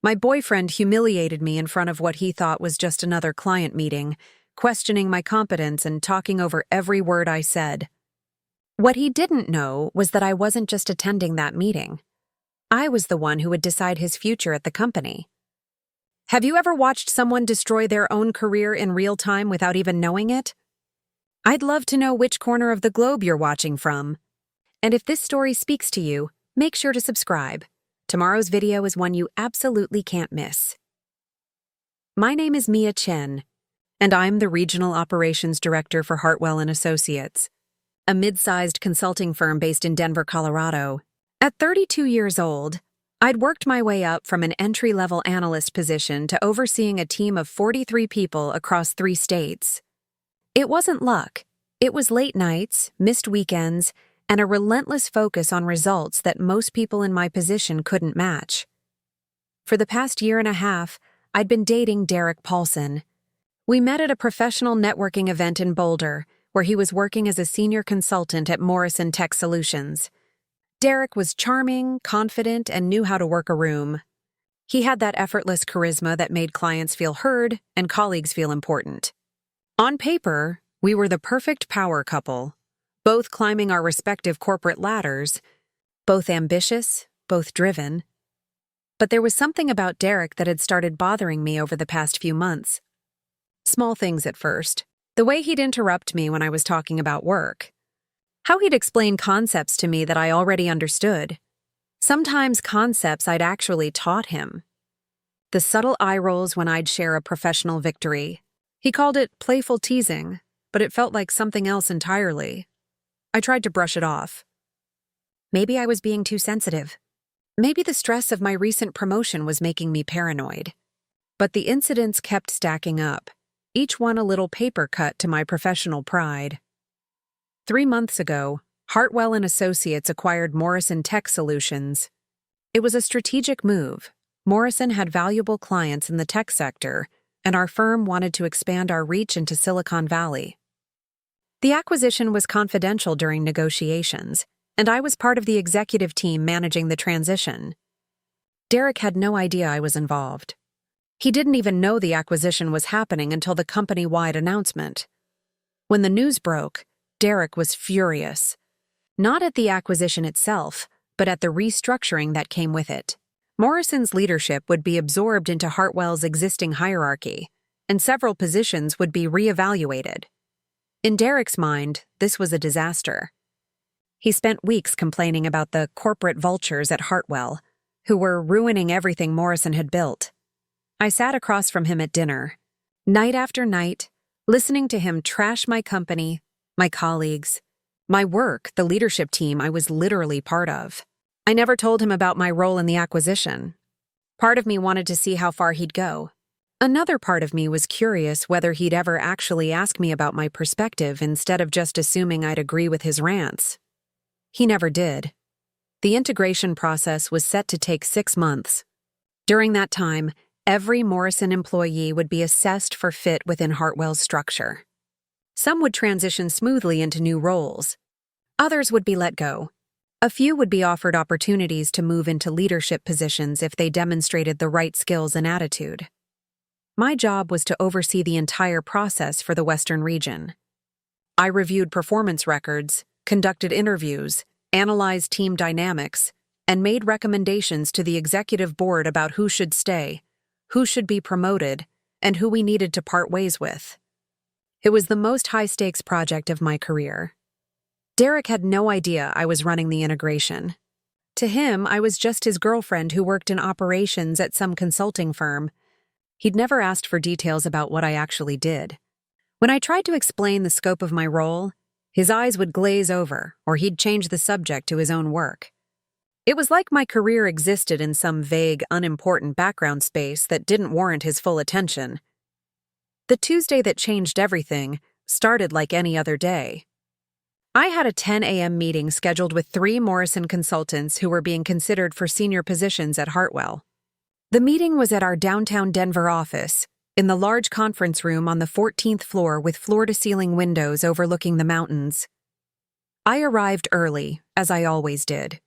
My boyfriend humiliated me in front of what he thought was just another client meeting, questioning my competence and talking over every word I said. What he didn't know was that I wasn't just attending that meeting. I was the one who would decide his future at the company. Have you ever watched someone destroy their own career in real time without even knowing it? I'd love to know which corner of the globe you're watching from. And if this story speaks to you, make sure to subscribe. Tomorrow's video is one you absolutely can't miss. My name is Mia Chen, and I'm the Regional Operations Director for Hartwell & Associates, a mid-sized consulting firm based in Denver, Colorado. At 32 years old, I'd worked my way up from an entry-level analyst position to overseeing a team of 43 people across 3 states. It wasn't luck. It was late nights, missed weekends, and a relentless focus on results that most people in my position couldn't match. For the past year and a half, I'd been dating Derek Paulson. We met at a professional networking event in Boulder, where he was working as a senior consultant at Morrison Tech Solutions. Derek was charming, confident, and knew how to work a room. He had that effortless charisma that made clients feel heard and colleagues feel important. On paper, we were the perfect power couple, both climbing our respective corporate ladders, both ambitious, both driven. But there was something about Derek that had started bothering me over the past few months. Small things at first. The way he'd interrupt me when I was talking about work. How he'd explain concepts to me that I already understood. Sometimes concepts I'd actually taught him. The subtle eye rolls when I'd share a professional victory. He called it playful teasing, but it felt like something else entirely. I tried to brush it off. Maybe I was being too sensitive. Maybe the stress of my recent promotion was making me paranoid. But the incidents kept stacking up, each one a little paper cut to my professional pride. 3 months ago, Hartwell & Associates acquired Morrison Tech Solutions. It was a strategic move. Morrison had valuable clients in the tech sector, and our firm wanted to expand our reach into Silicon Valley. The acquisition was confidential during negotiations, and I was part of the executive team managing the transition. Derek had no idea I was involved. He didn't even know the acquisition was happening until the company-wide announcement. When the news broke, Derek was furious. Not at the acquisition itself, but at the restructuring that came with it. Morrison's leadership would be absorbed into Hartwell's existing hierarchy, and several positions would be reevaluated. In Derek's mind, this was a disaster. He spent weeks complaining about the corporate vultures at Hartwell, who were ruining everything Morrison had built. I sat across from him at dinner, night after night, listening to him trash my company, my colleagues, my work, the leadership team I was literally part of. I never told him about my role in the acquisition. Part of me wanted to see how far he'd go. Another part of me was curious whether he'd ever actually ask me about my perspective instead of just assuming I'd agree with his rants. He never did. The integration process was set to take 6 months. During that time, every Morrison employee would be assessed for fit within Hartwell's structure. Some would transition smoothly into new roles. Others would be let go. A few would be offered opportunities to move into leadership positions if they demonstrated the right skills and attitude. My job was to oversee the entire process for the Western region. I reviewed performance records, conducted interviews, analyzed team dynamics, and made recommendations to the executive board about who should stay, who should be promoted, and who we needed to part ways with. It was the most high-stakes project of my career. Derek had no idea I was running the integration. To him, I was just his girlfriend who worked in operations at some consulting firm. He'd never asked for details about what I actually did. When I tried to explain the scope of my role, his eyes would glaze over, or he'd change the subject to his own work. It was like my career existed in some vague, unimportant background space that didn't warrant his full attention. The Tuesday that changed everything started like any other day. I had a 10 a.m. meeting scheduled with 3 Morrison consultants who were being considered for senior positions at Hartwell. The meeting was at our downtown Denver office, in the large conference room on the 14th floor with floor-to-ceiling windows overlooking the mountains. I arrived early, as I always did.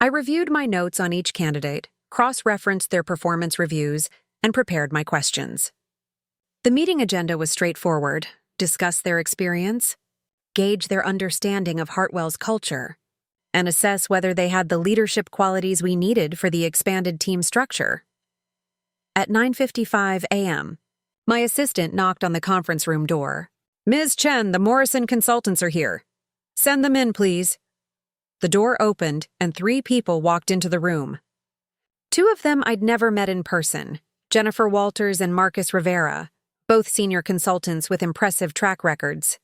I reviewed my notes on each candidate, cross-referenced their performance reviews, and prepared my questions. The meeting agenda was straightforward: discuss their experience, gauge their understanding of Hartwell's culture, and assess whether they had the leadership qualities we needed for the expanded team structure. At 9:55 a.m., my assistant knocked on the conference room door. "Ms. Chen, the Morrison consultants are here. Send them in, please." The door opened, and 3 people walked into the room. 2 of them I'd never met in person, Jennifer Walters and Marcus Rivera, both senior consultants with impressive track records.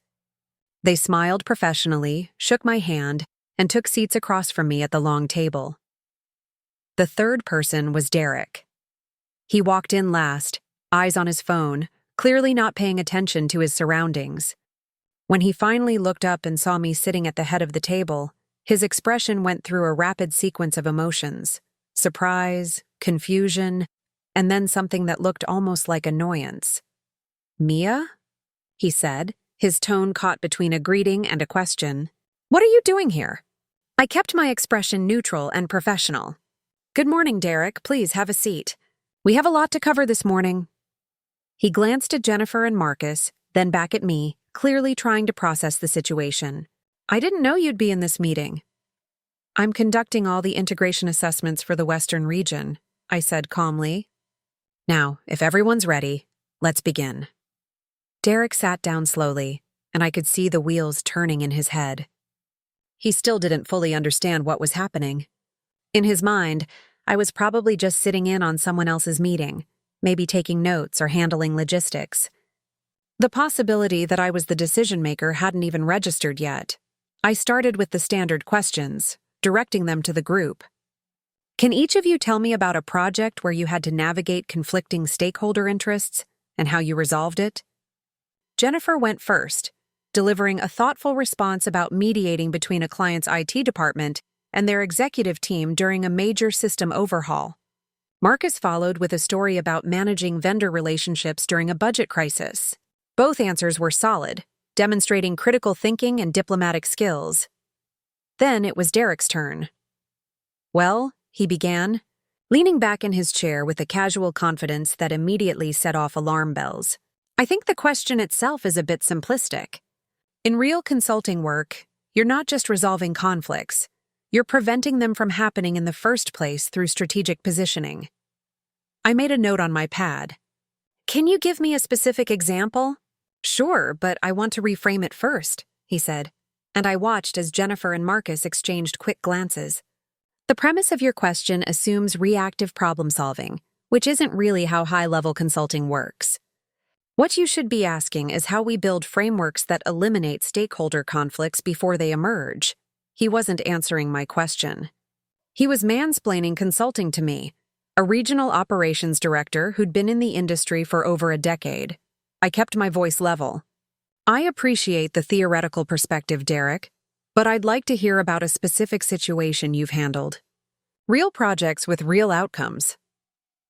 They smiled professionally, shook my hand, and took seats across from me at the long table. The 3rd person was Derek. He walked in last, eyes on his phone, clearly not paying attention to his surroundings. When he finally looked up and saw me sitting at the head of the table, his expression went through a rapid sequence of emotions: surprise, confusion, and then something that looked almost like annoyance. "Mia?" he said, his tone caught between a greeting and a question. "What are you doing here?" I kept my expression neutral and professional. "Good morning, Derek. Please have a seat. We have a lot to cover this morning." He glanced at Jennifer and Marcus, then back at me, clearly trying to process the situation. "I didn't know you'd be in this meeting." "I'm conducting all the integration assessments for the Western region," I said calmly. "Now, if everyone's ready, let's begin." Derek sat down slowly, and I could see the wheels turning in his head. He still didn't fully understand what was happening. In his mind, I was probably just sitting in on someone else's meeting, maybe taking notes or handling logistics. The possibility that I was the decision-maker hadn't even registered yet. I started with the standard questions, directing them to the group. "Can each of you tell me about a project where you had to navigate conflicting stakeholder interests and how you resolved it?" Jennifer went first, delivering a thoughtful response about mediating between a client's IT department and their executive team during a major system overhaul. Marcus followed with a story about managing vendor relationships during a budget crisis. Both answers were solid, demonstrating critical thinking and diplomatic skills. Then it was Derek's turn. "Well," he began, leaning back in his chair with a casual confidence that immediately set off alarm bells. "I think the question itself is a bit simplistic. In real consulting work, you're not just resolving conflicts, you're preventing them from happening in the first place through strategic positioning." I made a note on my pad. "Can you give me a specific example?" "Sure, but I want to reframe it first," he said, and I watched as Jennifer and Marcus exchanged quick glances. "The premise of your question assumes reactive problem-solving, which isn't really how high-level consulting works. What you should be asking is how we build frameworks that eliminate stakeholder conflicts before they emerge." He wasn't answering my question. He was mansplaining consulting to me, a regional operations director who'd been in the industry for over a decade. I kept my voice level. "I appreciate the theoretical perspective, Derek, but I'd like to hear about a specific situation you've handled. Real projects with real outcomes."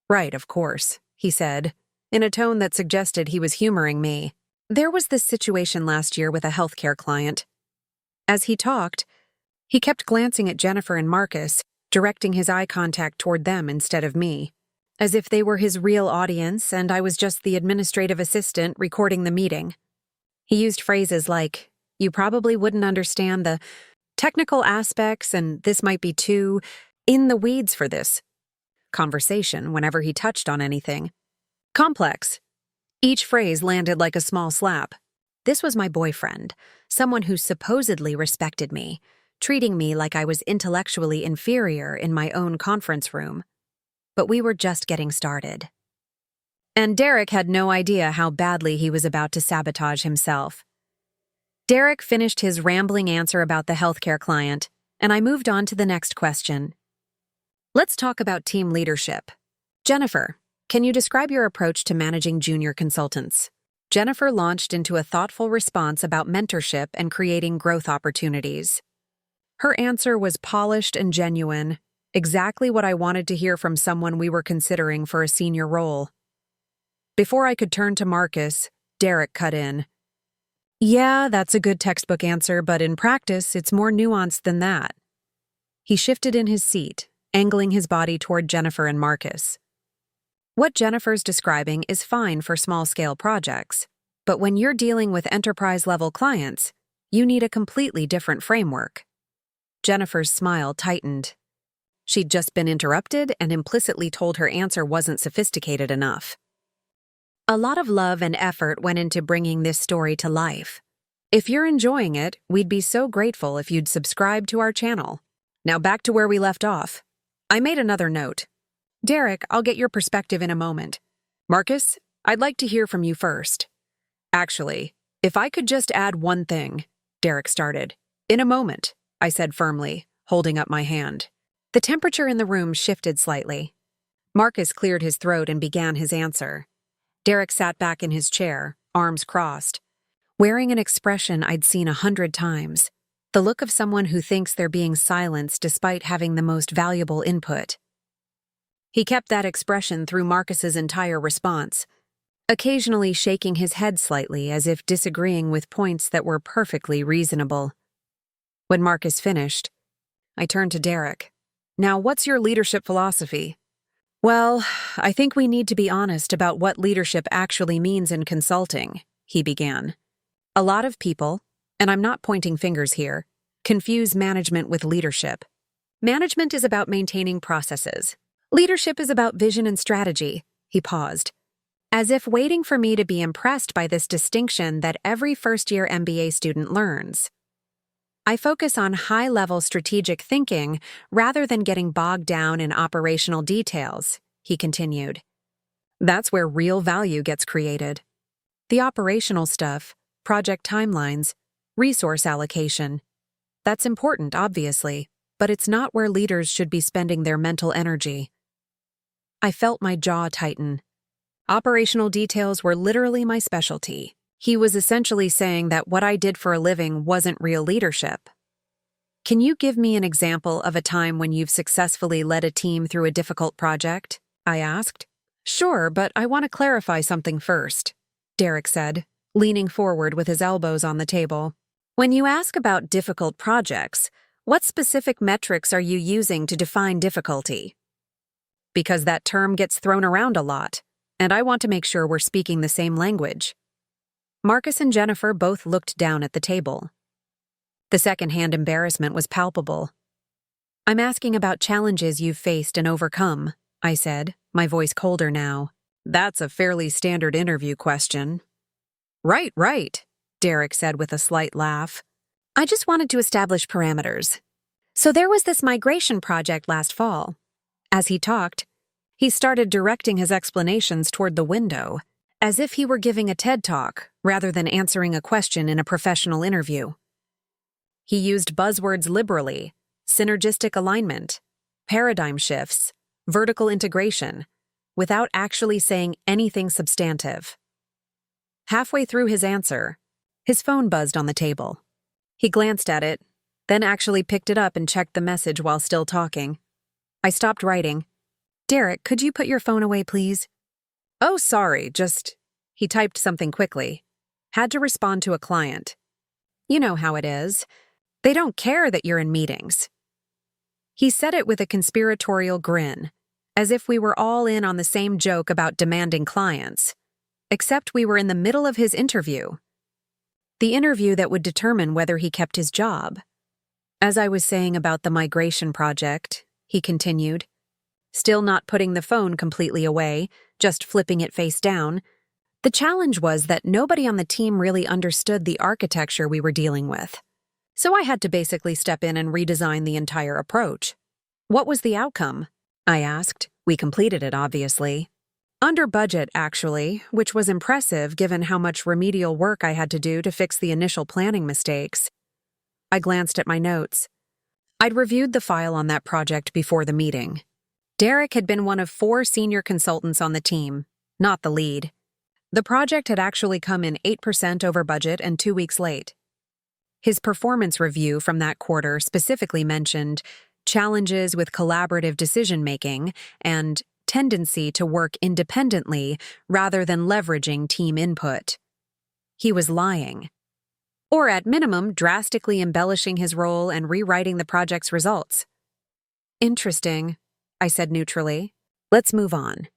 "Right, of course," he said, in a tone that suggested he was humoring me. "There was this situation last year with a healthcare client." As he talked, he kept glancing at Jennifer and Marcus, directing his eye contact toward them instead of me, as if they were his real audience and I was just the administrative assistant recording the meeting. He used phrases like, "You probably wouldn't understand the technical aspects and this might be too in the weeds for this conversation," whenever he touched on anything. "Complex." Each phrase landed like a small slap. This was my boyfriend, someone who supposedly respected me, treating me like I was intellectually inferior in my own conference room. But we were just getting started. And Derek had no idea how badly he was about to sabotage himself. Derek finished his rambling answer about the healthcare client, and I moved on to the next question. "Let's talk about team leadership. Jennifer, can you describe your approach to managing junior consultants?" Jennifer launched into a thoughtful response about mentorship and creating growth opportunities. Her answer was polished and genuine, exactly what I wanted to hear from someone we were considering for a senior role. Before I could turn to Marcus, Derek cut in. "Yeah, that's a good textbook answer, but in practice, it's more nuanced than that." He shifted in his seat, angling his body toward Jennifer and Marcus. What Jennifer's describing is fine for small-scale projects, but when you're dealing with enterprise-level clients, you need a completely different framework. Jennifer's smile tightened. She'd just been interrupted and implicitly told her answer wasn't sophisticated enough. A lot of love and effort went into bringing this story to life. If you're enjoying it, we'd be so grateful if you'd subscribe to our channel. Now back to where we left off. I made another note. Derek, I'll get your perspective in a moment. Marcus, I'd like to hear from you first. Actually, if I could just add one thing, Derek started. In a moment, I said firmly, holding up my hand. The temperature in the room shifted slightly. Marcus cleared his throat and began his answer. Derek sat back in his chair, arms crossed, wearing an expression I'd seen 100 times, the look of someone who thinks they're being silenced despite having the most valuable input. He kept that expression through Marcus's entire response, occasionally shaking his head slightly as if disagreeing with points that were perfectly reasonable. When Marcus finished, I turned to Derek. Now, what's your leadership philosophy? Well, I think we need to be honest about what leadership actually means in consulting, he began. A lot of people, and I'm not pointing fingers here, confuse management with leadership. Management is about maintaining processes. Leadership is about vision and strategy, he paused, as if waiting for me to be impressed by this distinction that every first-year MBA student learns. I focus on high-level strategic thinking rather than getting bogged down in operational details, he continued. That's where real value gets created. The operational stuff, project timelines, resource allocation. That's important, obviously, but it's not where leaders should be spending their mental energy. I felt my jaw tighten. Operational details were literally my specialty. He was essentially saying that what I did for a living wasn't real leadership. Can you give me an example of a time when you've successfully led a team through a difficult project? I asked. Sure, but I want to clarify something first, Derek said, leaning forward with his elbows on the table. When you ask about difficult projects, what specific metrics are you using to define difficulty? Because that term gets thrown around a lot, and I want to make sure we're speaking the same language. Marcus and Jennifer both looked down at the table. The second-hand embarrassment was palpable. I'm asking about challenges you've faced and overcome, I said, my voice colder now. That's a fairly standard interview question. Right, Derek said with a slight laugh. I just wanted to establish parameters. So there was this migration project last fall. As he talked, he started directing his explanations toward the window, as if he were giving a TED Talk rather than answering a question in a professional interview. He used buzzwords liberally: synergistic alignment, paradigm shifts, vertical integration, without actually saying anything substantive. Halfway through his answer, his phone buzzed on the table. He glanced at it, then actually picked it up and checked the message while still talking. I stopped writing. Derek, could you put your phone away, please? Oh, sorry, He typed something quickly. Had to respond to a client. You know how it is. They don't care that you're in meetings. He said it with a conspiratorial grin, as if we were all in on the same joke about demanding clients. Except we were in the middle of his interview. The interview that would determine whether he kept his job. As I was saying about the migration project, he continued, still not putting the phone completely away, just flipping it face down, the challenge was that nobody on the team really understood the architecture we were dealing with. So I had to basically step in and redesign the entire approach. What was the outcome? I asked. We completed it, obviously. Under budget, actually, which was impressive given how much remedial work I had to do to fix the initial planning mistakes. I glanced at my notes. I'd reviewed the file on that project before the meeting. Derek had been one of 4 senior consultants on the team, not the lead. The project had actually come in 8% over budget and 2 weeks late. His performance review from that quarter specifically mentioned challenges with collaborative decision-making and tendency to work independently rather than leveraging team input. He was lying. Or at minimum, drastically embellishing his role and rewriting the project's results. Interesting, I said neutrally. Let's move on.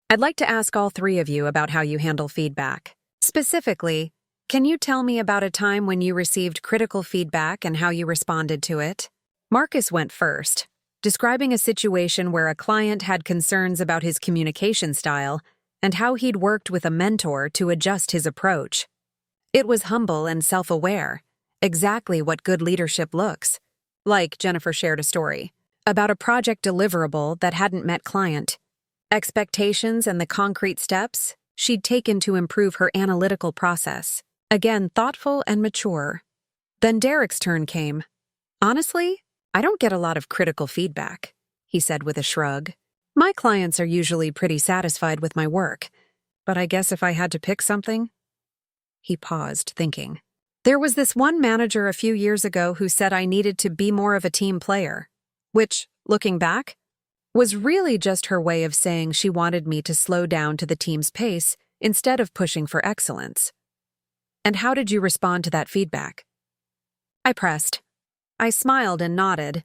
I'd like to ask all three of you about how you handle feedback. Specifically, can you tell me about a time when you received critical feedback and how you responded to it? Marcus went first, describing a situation where a client had concerns about his communication style and how he'd worked with a mentor to adjust his approach. It was humble and self-aware, exactly what good leadership looks like. Jennifer shared a story about a project deliverable that hadn't met client expectations and the concrete steps she'd taken to improve her analytical process. Again, thoughtful and mature. Then Derek's turn came. Honestly, I don't get a lot of critical feedback, he said with a shrug. My clients are usually pretty satisfied with my work, but I guess if I had to pick something. He paused, thinking. There was this one manager a few years ago who said I needed to be more of a team player, which, looking back, was really just her way of saying she wanted me to slow down to the team's pace instead of pushing for excellence. And how did you respond to that feedback? I pressed. I smiled and nodded,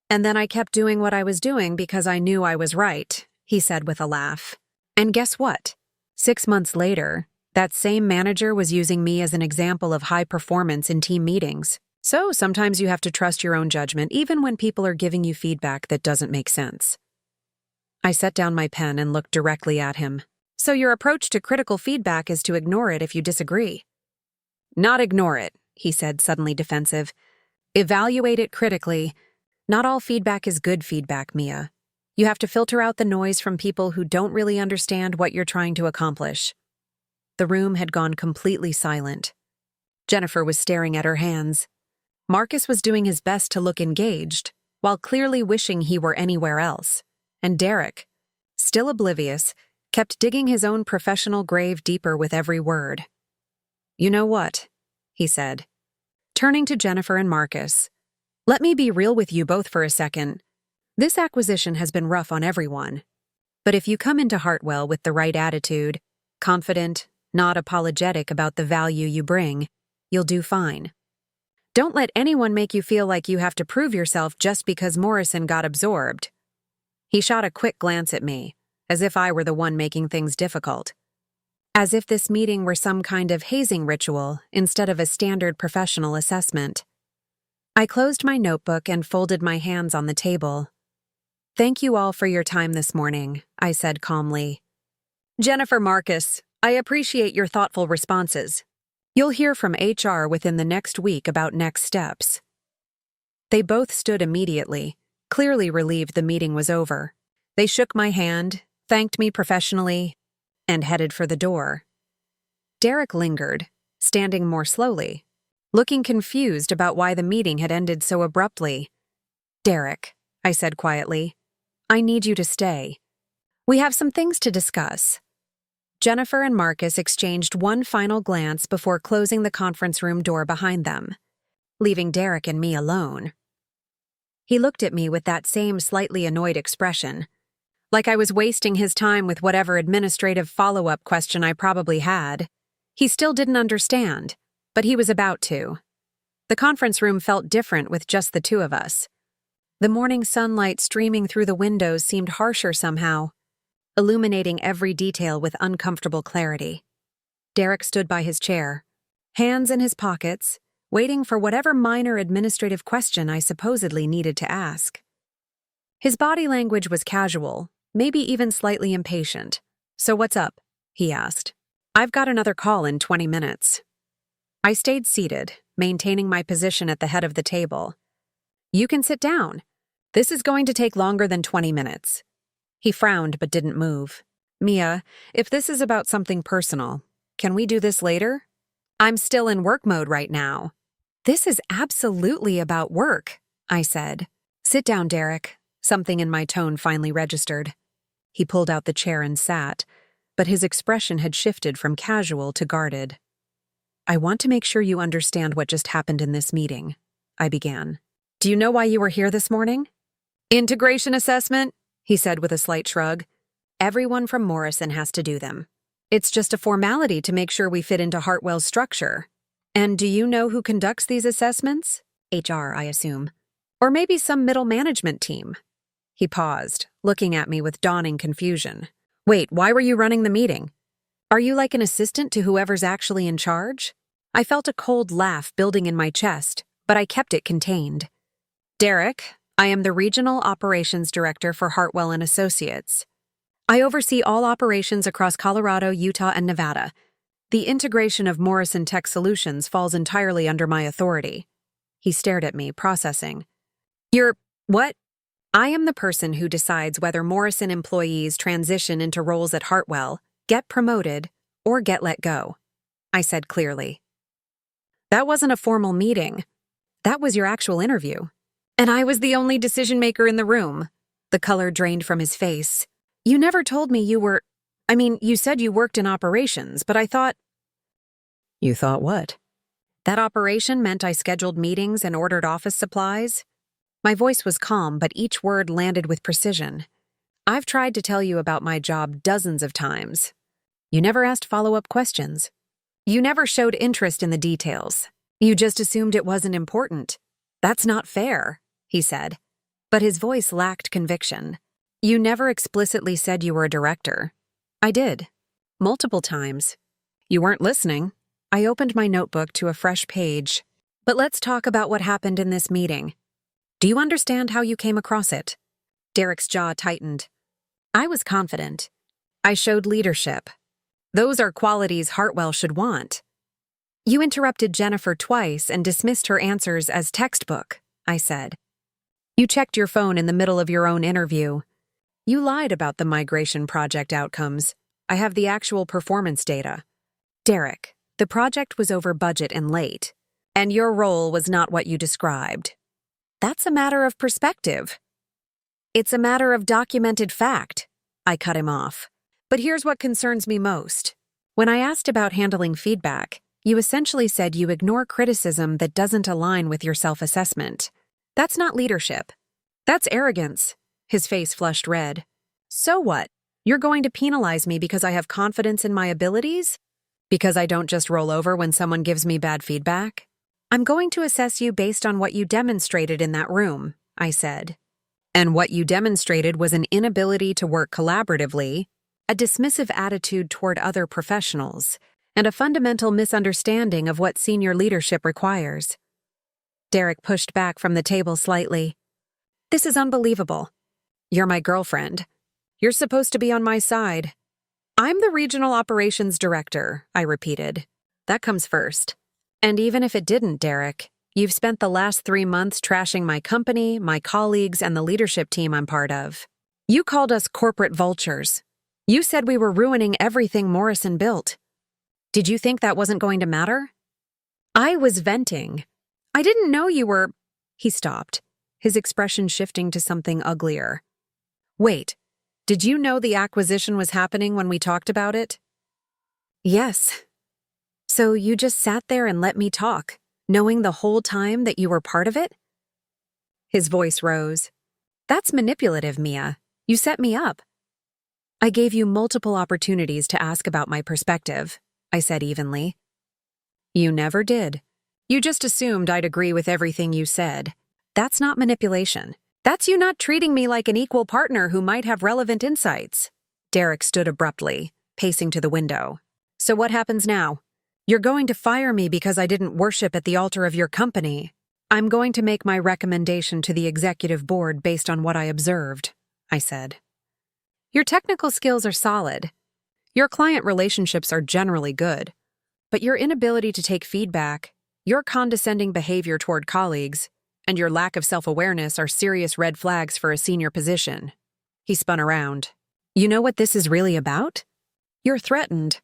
and then I kept doing what I was doing because I knew I was right, he said with a laugh. And guess what? 6 months later, that same manager was using me as an example of high performance in team meetings. So sometimes you have to trust your own judgment even when people are giving you feedback that doesn't make sense. I set down my pen and looked directly at him. So your approach to critical feedback is to ignore it if you disagree. Not ignore it, he said, suddenly defensive. Evaluate it critically. Not all feedback is good feedback, Mia. You have to filter out the noise from people who don't really understand what you're trying to accomplish. The room had gone completely silent. Jennifer was staring at her hands. Marcus was doing his best to look engaged, while clearly wishing he were anywhere else. And Derek, still oblivious, kept digging his own professional grave deeper with every word. You know what? He said, turning to Jennifer and Marcus. Let me be real with you both for a second. This acquisition has been rough on everyone. But if you come into Hartwell with the right attitude, confident, not apologetic about the value you bring, you'll do fine. Don't let anyone make you feel like you have to prove yourself just because Morrison got absorbed. He shot a quick glance at me, as if I were the one making things difficult. As if this meeting were some kind of hazing ritual instead of a standard professional assessment. I closed my notebook and folded my hands on the table. Thank you all for your time this morning, I said calmly. Jennifer, Marcus, I appreciate your thoughtful responses. You'll hear from HR within the next week about next steps. They both stood immediately, clearly relieved the meeting was over. They shook my hand, thanked me professionally, and headed for the door. Derek lingered, standing more slowly, looking confused about why the meeting had ended so abruptly. Derek, I said quietly, I need you to stay. We have some things to discuss. Jennifer and Marcus exchanged one final glance before closing the conference room door behind them, leaving Derek and me alone. He looked at me with that same slightly annoyed expression, like I was wasting his time with whatever administrative follow-up question I probably had. He still didn't understand, but he was about to. The conference room felt different with just the two of us. The morning sunlight streaming through the windows seemed harsher somehow, illuminating every detail with uncomfortable clarity. Derek stood by his chair, hands in his pockets, waiting for whatever minor administrative question I supposedly needed to ask. His body language was casual, maybe even slightly impatient. So what's up? He asked. I've got another call in 20 minutes. I stayed seated, maintaining my position at the head of the table. You can sit down. This is going to take longer than 20 minutes. He frowned but didn't move. Mia, if this is about something personal, can we do this later? I'm still in work mode right now. This is absolutely about work, I said. Sit down, Derek. Something in my tone finally registered. He pulled out the chair and sat, but his expression had shifted from casual to guarded. I want to make sure you understand what just happened in this meeting, I began. Do you know why you were here this morning? Integration assessment, he said with a slight shrug. Everyone from Morrison has to do them. It's just a formality to make sure we fit into Hartwell's structure. And do you know who conducts these assessments? HR, I assume. Or maybe some middle management team. He paused, looking at me with dawning confusion. Wait, why were you running the meeting? Are you like an assistant to whoever's actually in charge? I felt a cold laugh building in my chest, but I kept it contained. Derek, I am the Regional Operations Director for Hartwell & Associates. I oversee all operations across Colorado, Utah, and Nevada. The integration of Morrison Tech Solutions falls entirely under my authority. He stared at me, processing. You're… what? I am the person who decides whether Morrison employees transition into roles at Hartwell, get promoted, or get let go, I said clearly. That wasn't a formal meeting. That was your actual interview. And I was the only decision-maker in the room. The color drained from his face. You never told me you were… you said you worked in operations, but I thought… You thought what? That operation meant I scheduled meetings and ordered office supplies? My voice was calm, but each word landed with precision. I've tried to tell you about my job dozens of times. You never asked follow-up questions. You never showed interest in the details. You just assumed it wasn't important. That's not fair, he said. But his voice lacked conviction. You never explicitly said you were a director. I did. Multiple times. You weren't listening. I opened my notebook to a fresh page. But let's talk about what happened in this meeting. Do you understand how you came across it? Derek's jaw tightened. I was confident. I showed leadership. Those are qualities Hartwell should want. You interrupted Jennifer twice and dismissed her answers as textbook, I said. You checked your phone in the middle of your own interview. You lied about the migration project outcomes. I have the actual performance data. Derek, the project was over budget and late, and your role was not what you described. That's a matter of perspective. It's a matter of documented fact, I cut him off. But here's what concerns me most. When I asked about handling feedback, you essentially said you ignore criticism that doesn't align with your self-assessment. That's not leadership. That's arrogance. His face flushed red. So what? You're going to penalize me because I have confidence in my abilities? Because I don't just roll over when someone gives me bad feedback? I'm going to assess you based on what you demonstrated in that room, I said. And what you demonstrated was an inability to work collaboratively, a dismissive attitude toward other professionals, and a fundamental misunderstanding of what senior leadership requires. Derek pushed back from the table slightly. This is unbelievable. You're my girlfriend. You're supposed to be on my side. I'm the Regional Operations Director, I repeated. That comes first. And even if it didn't, Derek, you've spent the last 3 months trashing my company, my colleagues, and the leadership team I'm part of. You called us corporate vultures. You said we were ruining everything Morrison built. Did you think that wasn't going to matter? I was venting. I didn't know you were… He stopped, his expression shifting to something uglier. Wait, did you know the acquisition was happening when we talked about it? Yes. So you just sat there and let me talk, knowing the whole time that you were part of it? His voice rose. That's manipulative, Mia. You set me up. I gave you multiple opportunities to ask about my perspective, I said evenly. You never did. You just assumed I'd agree with everything you said. That's not manipulation. That's you not treating me like an equal partner who might have relevant insights. Derek stood abruptly, pacing to the window. So what happens now? You're going to fire me because I didn't worship at the altar of your company. I'm going to make my recommendation to the executive board based on what I observed, I said. Your technical skills are solid. Your client relationships are generally good. But your inability to take feedback, your condescending behavior toward colleagues, and your lack of self-awareness are serious red flags for a senior position. He spun around. You know what this is really about? You're threatened.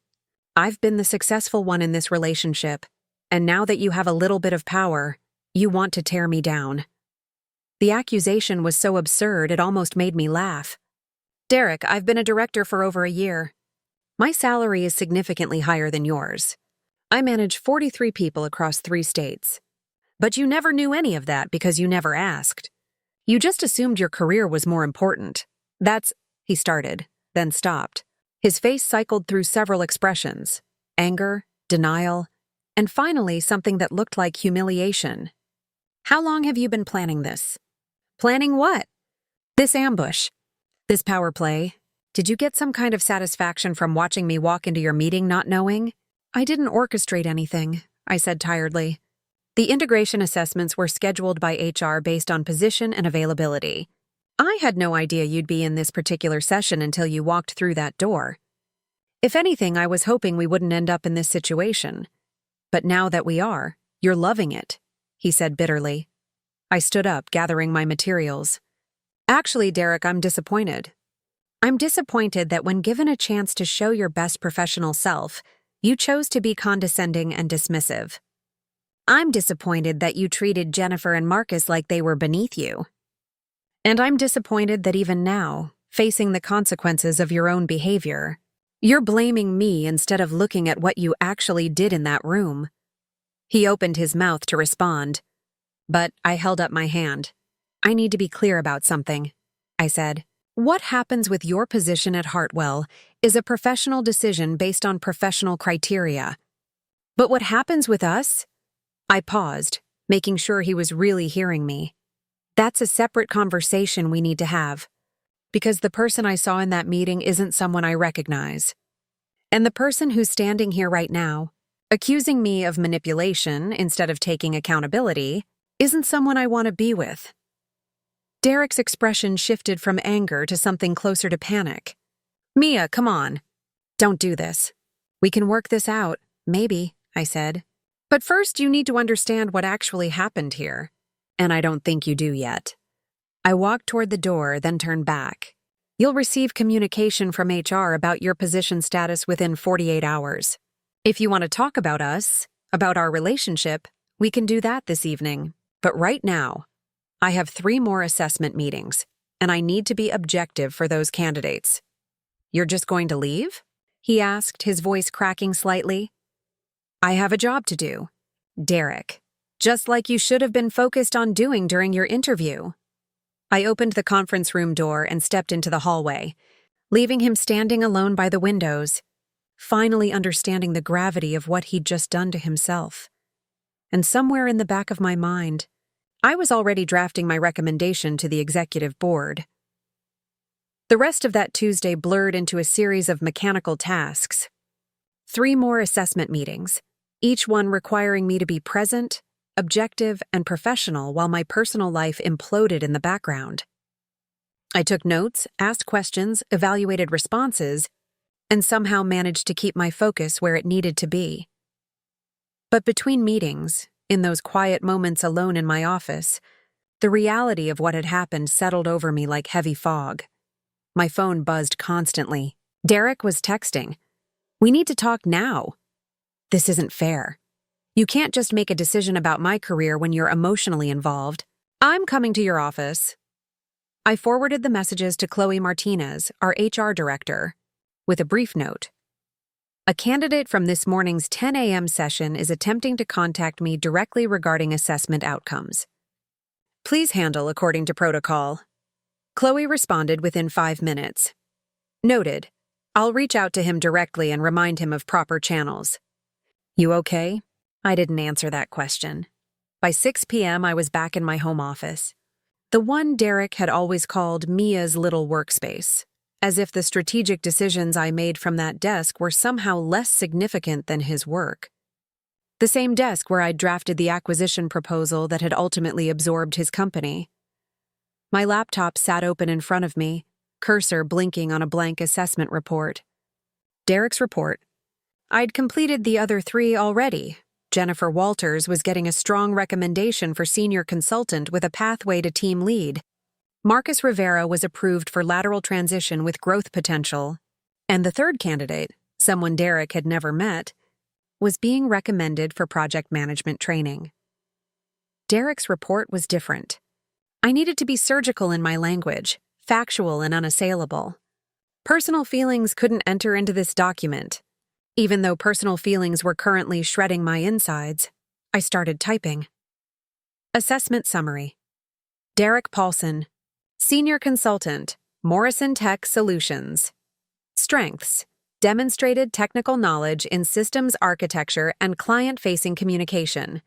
I've been the successful one in this relationship, and now that you have a little bit of power, you want to tear me down. The accusation was so absurd it almost made me laugh. Derek, I've been a director for over a year. My salary is significantly higher than yours. I manage 43 people across 3 states. But you never knew any of that because you never asked. You just assumed your career was more important. He started, then stopped. His face cycled through several expressions: anger, denial, and finally something that looked like humiliation. How long have you been planning this? Planning what? This ambush, this power play, did you get some kind of satisfaction from watching me walk into your meeting not knowing? I didn't orchestrate anything, I said tiredly. The integration assessments were scheduled by HR based on position and availability. I had no idea you'd be in this particular session until you walked through that door. If anything, I was hoping we wouldn't end up in this situation. But now that we are, you're loving it, he said bitterly. I stood up, gathering my materials. Actually, Derek, I'm disappointed. I'm disappointed that when given a chance to show your best professional self, you chose to be condescending and dismissive. I'm disappointed that you treated Jennifer and Marcus like they were beneath you. And I'm disappointed that even now, facing the consequences of your own behavior, you're blaming me instead of looking at what you actually did in that room. He opened his mouth to respond, but I held up my hand. I need to be clear about something, I said. What happens with your position at Hartwell is a professional decision based on professional criteria. But what happens with us? I paused, making sure he was really hearing me. That's a separate conversation we need to have. Because the person I saw in that meeting isn't someone I recognize. And the person who's standing here right now, accusing me of manipulation instead of taking accountability, isn't someone I want to be with. Derek's expression shifted from anger to something closer to panic. Mia, come on. Don't do this. We can work this out, maybe, I said. But first you need to understand what actually happened here. And I don't think you do yet. I walked toward the door, then turned back. You'll receive communication from HR about your position status within 48 hours. If you want to talk about us, about our relationship, we can do that this evening. But right now, I have 3 more assessment meetings, and I need to be objective for those candidates. You're just going to leave? He asked, his voice cracking slightly. I have a job to do, Derek, just like you should have been focused on doing during your interview. I opened the conference room door and stepped into the hallway, leaving him standing alone by the windows, finally understanding the gravity of what he'd just done to himself. And somewhere in the back of my mind, I was already drafting my recommendation to the executive board. The rest of that Tuesday blurred into a series of mechanical tasks. 3 more assessment meetings, each one requiring me to be present, objective, and professional while my personal life imploded in the background. I took notes, asked questions, evaluated responses, and somehow managed to keep my focus where it needed to be. But between meetings, in those quiet moments alone in my office, the reality of what had happened settled over me like heavy fog. My phone buzzed constantly. Derek was texting. We need to talk now. This isn't fair. You can't just make a decision about my career when you're emotionally involved. I'm coming to your office. I forwarded the messages to Chloe Martinez, our HR director, with a brief note. A candidate from this morning's 10 a.m. session is attempting to contact me directly regarding assessment outcomes. Please handle according to protocol. Chloe responded within 5 minutes. Noted. I'll reach out to him directly and remind him of proper channels. You okay? I didn't answer that question. By 6 p.m., I was back in my home office. The one Derek had always called Mia's little workspace, as if the strategic decisions I made from that desk were somehow less significant than his work. The same desk where I'd drafted the acquisition proposal that had ultimately absorbed his company. My laptop sat open in front of me, cursor blinking on a blank assessment report. Derek's report. I'd completed the other 3 already. Jennifer Walters was getting a strong recommendation for senior consultant with a pathway to team lead. Marcus Rivera was approved for lateral transition with growth potential. And the 3rd candidate, someone Derek had never met, was being recommended for project management training. Derek's report was different. I needed to be surgical in my language, factual and unassailable. Personal feelings couldn't enter into this document. Even though personal feelings were currently shredding my insides, I started typing. Assessment summary. Derek Paulson, Senior Consultant, Morrison Tech Solutions. Strengths. Demonstrated technical knowledge in systems architecture and client-facing communication.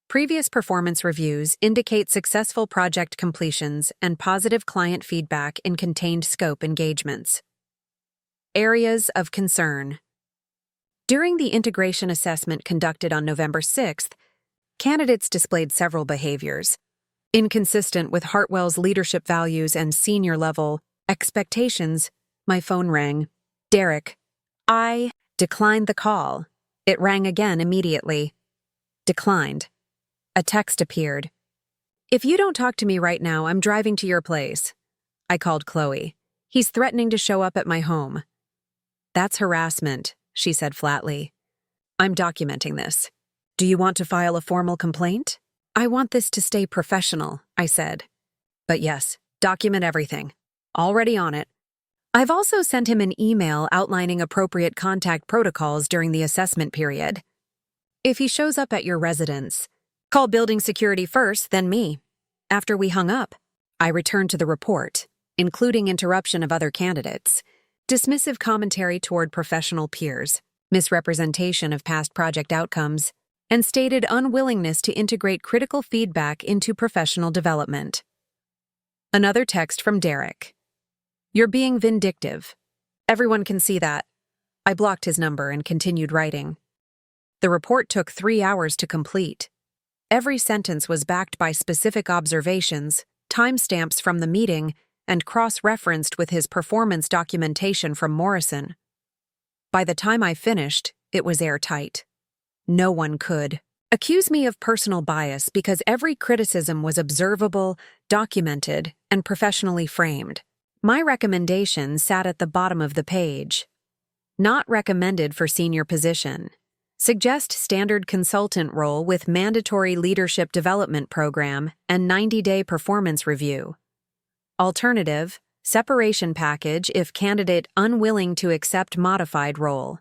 Previous performance reviews indicate successful project completions and positive client feedback in contained scope engagements. Areas of concern. During the integration assessment conducted on November 6th, candidates displayed several behaviors inconsistent with Hartwell's leadership values and senior-level expectations. My phone rang. Derek. I declined the call. It rang again immediately. Declined. A text appeared. If you don't talk to me right now, I'm driving to your place. I called Chloe. He's threatening to show up at my home. That's harassment, she said flatly. I'm documenting this. Do you want to file a formal complaint? I want this to stay professional, I said. But yes, document everything. Already on it. I've also sent him an email outlining appropriate contact protocols during the assessment period. If he shows up at your residence, call building security first, then me. After we hung up, I returned to the report, including interruption of other candidates, dismissive commentary toward professional peers, misrepresentation of past project outcomes, and stated unwillingness to integrate critical feedback into professional development. Another text from Derek. You're being vindictive. Everyone can see that. I blocked his number and continued writing. The report took 3 hours to complete. Every sentence was backed by specific observations, timestamps from the meeting, and cross-referenced with his performance documentation from Morrison. By the time I finished, it was airtight. No one could accuse me of personal bias because every criticism was observable, documented, and professionally framed. My recommendation sat at the bottom of the page. Not recommended for senior position. Suggest standard consultant role with mandatory leadership development program and 90-day performance review. Alternative, separation package if candidate unwilling to accept modified role.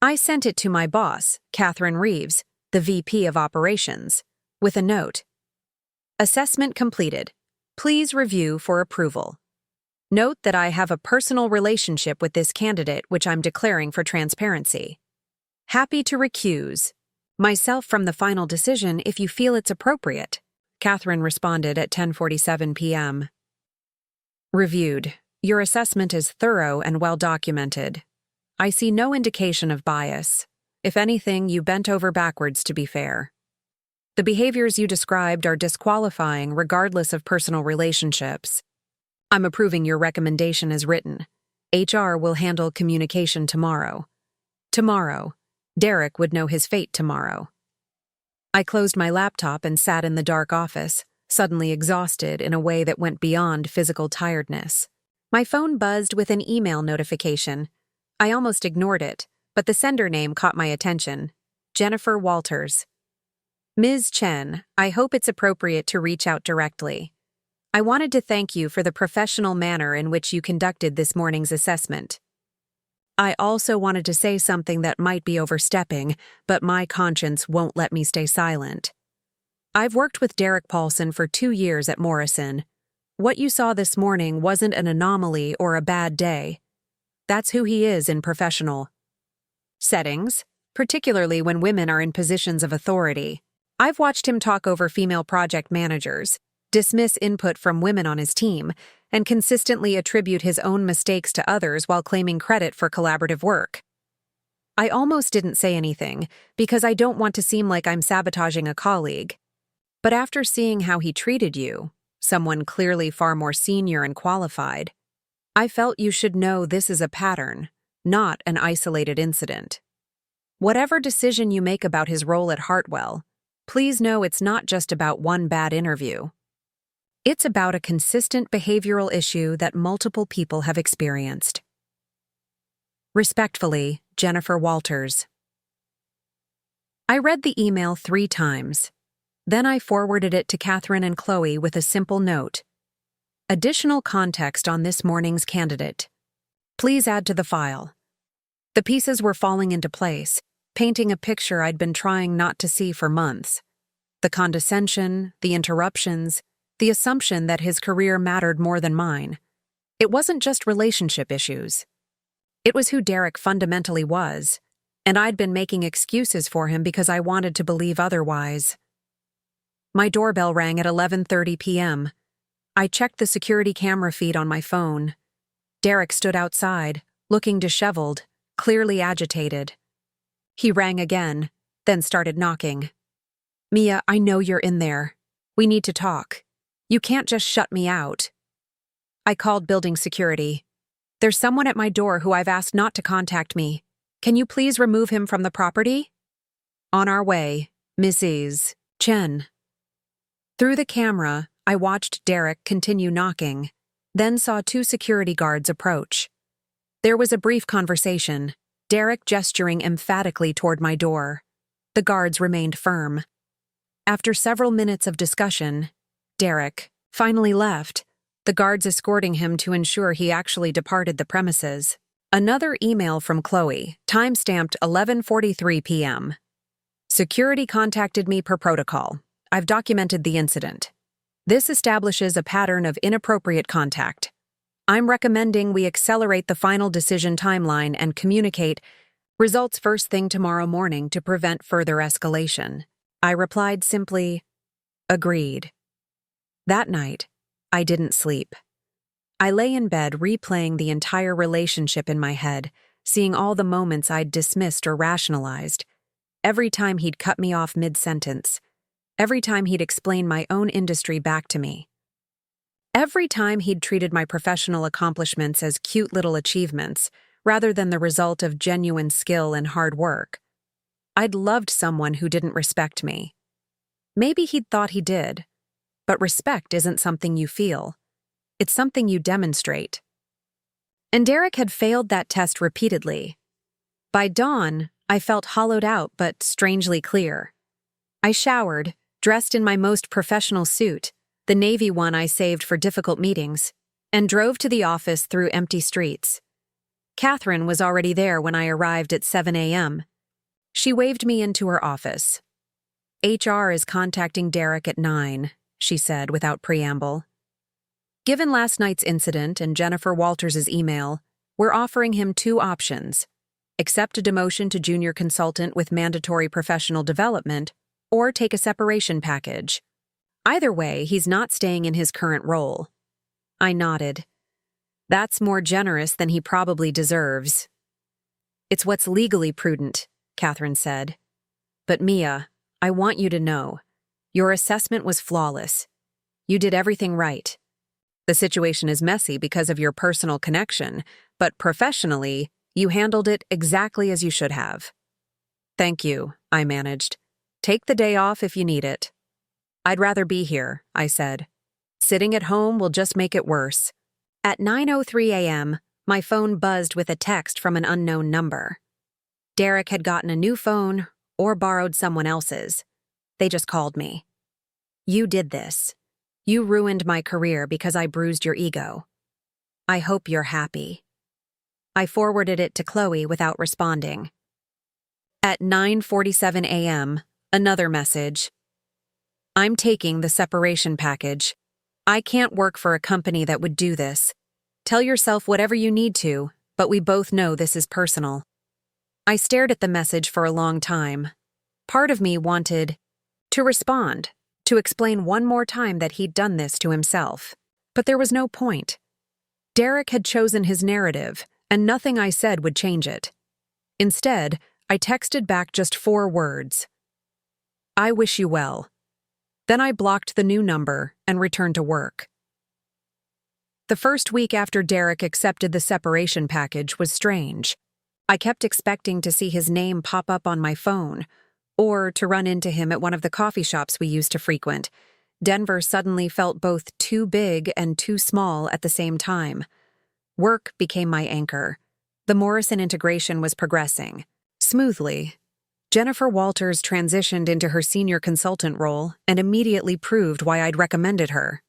I sent it to my boss, Catherine Reeves, the VP of Operations, with a note. Assessment completed. Please review for approval. Note that I have a personal relationship with this candidate which I'm declaring for transparency. Happy to recuse myself from the final decision if you feel it's appropriate. Catherine responded at 10:47 p.m. Reviewed. Your assessment is thorough and well documented. I see no indication of bias. If anything, you bent over backwards to be fair. The behaviors you described are disqualifying regardless of personal relationships. I'm approving your recommendation as written. HR will handle communication tomorrow. Tomorrow. Derek would know his fate tomorrow. I closed my laptop and sat in the dark office, suddenly exhausted in a way that went beyond physical tiredness. My phone buzzed with an email notification. I almost ignored it, but the sender name caught my attention. Jennifer Walters. Ms. Chen, I hope it's appropriate to reach out directly. I wanted to thank you for the professional manner in which you conducted this morning's assessment. I also wanted to say something that might be overstepping, but my conscience won't let me stay silent. I've worked with Derek Paulson for 2 years at Morrison. What you saw this morning wasn't an anomaly or a bad day. That's who he is in professional settings, particularly when women are in positions of authority. I've watched him talk over female project managers, dismiss input from women on his team, and consistently attribute his own mistakes to others while claiming credit for collaborative work. I almost didn't say anything because I don't want to seem like I'm sabotaging a colleague. But after seeing how he treated you, someone clearly far more senior and qualified, I felt you should know this is a pattern, not an isolated incident. Whatever decision you make about his role at Hartwell, please know it's not just about one bad interview. It's about a consistent behavioral issue that multiple people have experienced. Respectfully, Jennifer Walters. I read the email 3 times. Then I forwarded it to Catherine and Chloe with a simple note. Additional context on this morning's candidate. Please add to the file. The pieces were falling into place, painting a picture I'd been trying not to see for months. The condescension, the interruptions, the assumption that his career mattered more than mine. It wasn't just relationship issues. It was who Derek fundamentally was, and I'd been making excuses for him because I wanted to believe otherwise. My doorbell rang at 11:30 p.m. I checked the security camera feed on my phone. Derek stood outside, looking disheveled, clearly agitated. He rang again, then started knocking. "Mia, I know you're in there. We need to talk. You can't just shut me out." I called building security. "There's someone at my door who I've asked not to contact me. Can you please remove him from the property?" "On our way, Mrs. Chen." Through the camera, I watched Derek continue knocking, then saw two security guards approach. There was a brief conversation, Derek gesturing emphatically toward my door. The guards remained firm. After several minutes of discussion, Derek finally left, the guards escorting him to ensure he actually departed the premises. Another email from Chloe, timestamped 11:43 p.m. "Security contacted me per protocol. I've documented the incident. This establishes a pattern of inappropriate contact. I'm recommending we accelerate the final decision timeline and communicate results first thing tomorrow morning to prevent further escalation." I replied simply, "Agreed." That night, I didn't sleep. I lay in bed replaying the entire relationship in my head, seeing all the moments I'd dismissed or rationalized. Every time he'd cut me off mid-sentence. Every time he'd explained my own industry back to me. Every time he'd treated my professional accomplishments as cute little achievements, rather than the result of genuine skill and hard work. I'd loved someone who didn't respect me. Maybe he'd thought he did, but respect isn't something you feel. It's something you demonstrate. And Derek had failed that test repeatedly. By dawn, I felt hollowed out but strangely clear. I showered, dressed in my most professional suit, the navy one I saved for difficult meetings, and drove to the office through empty streets. Catherine was already there when I arrived at 7 a.m. She waved me into her office. "HR is contacting Derek at 9, she said without preamble. "Given last night's incident and Jennifer Walters' email, we're offering him two options: accept a demotion to junior consultant with mandatory professional development, or take a separation package. Either way, he's not staying in his current role." I nodded. "That's more generous than he probably deserves." "It's what's legally prudent," Catherine said. "But Mia, I want you to know, your assessment was flawless. You did everything right. The situation is messy because of your personal connection, but professionally, you handled it exactly as you should have." "Thank you," I managed. "Take the day off if you need it." "I'd rather be here," I said. "Sitting at home will just make it worse." At 9:03 a.m., my phone buzzed with a text from an unknown number. Derek had gotten a new phone or borrowed someone else's. They just called me. "You did this. You ruined my career because I bruised your ego. I hope you're happy." I forwarded it to Chloe without responding. At 9:47 a.m., another message. "I'm taking the separation package. I can't work for a company that would do this. Tell yourself whatever you need to, but we both know this is personal." I stared at the message for a long time. Part of me wanted to respond, to explain one more time that he'd done this to himself. But there was no point. Derek had chosen his narrative, and nothing I said would change it. Instead, I texted back just 4 words. "I wish you well." Then I blocked the new number and returned to work. The first week after Derek accepted the separation package was strange. I kept expecting to see his name pop up on my phone, or to run into him at one of the coffee shops we used to frequent. Denver suddenly felt both too big and too small at the same time. Work became my anchor. The Morrison integration was progressing smoothly. Jennifer Walters transitioned into her senior consultant role and immediately proved why I'd recommended her.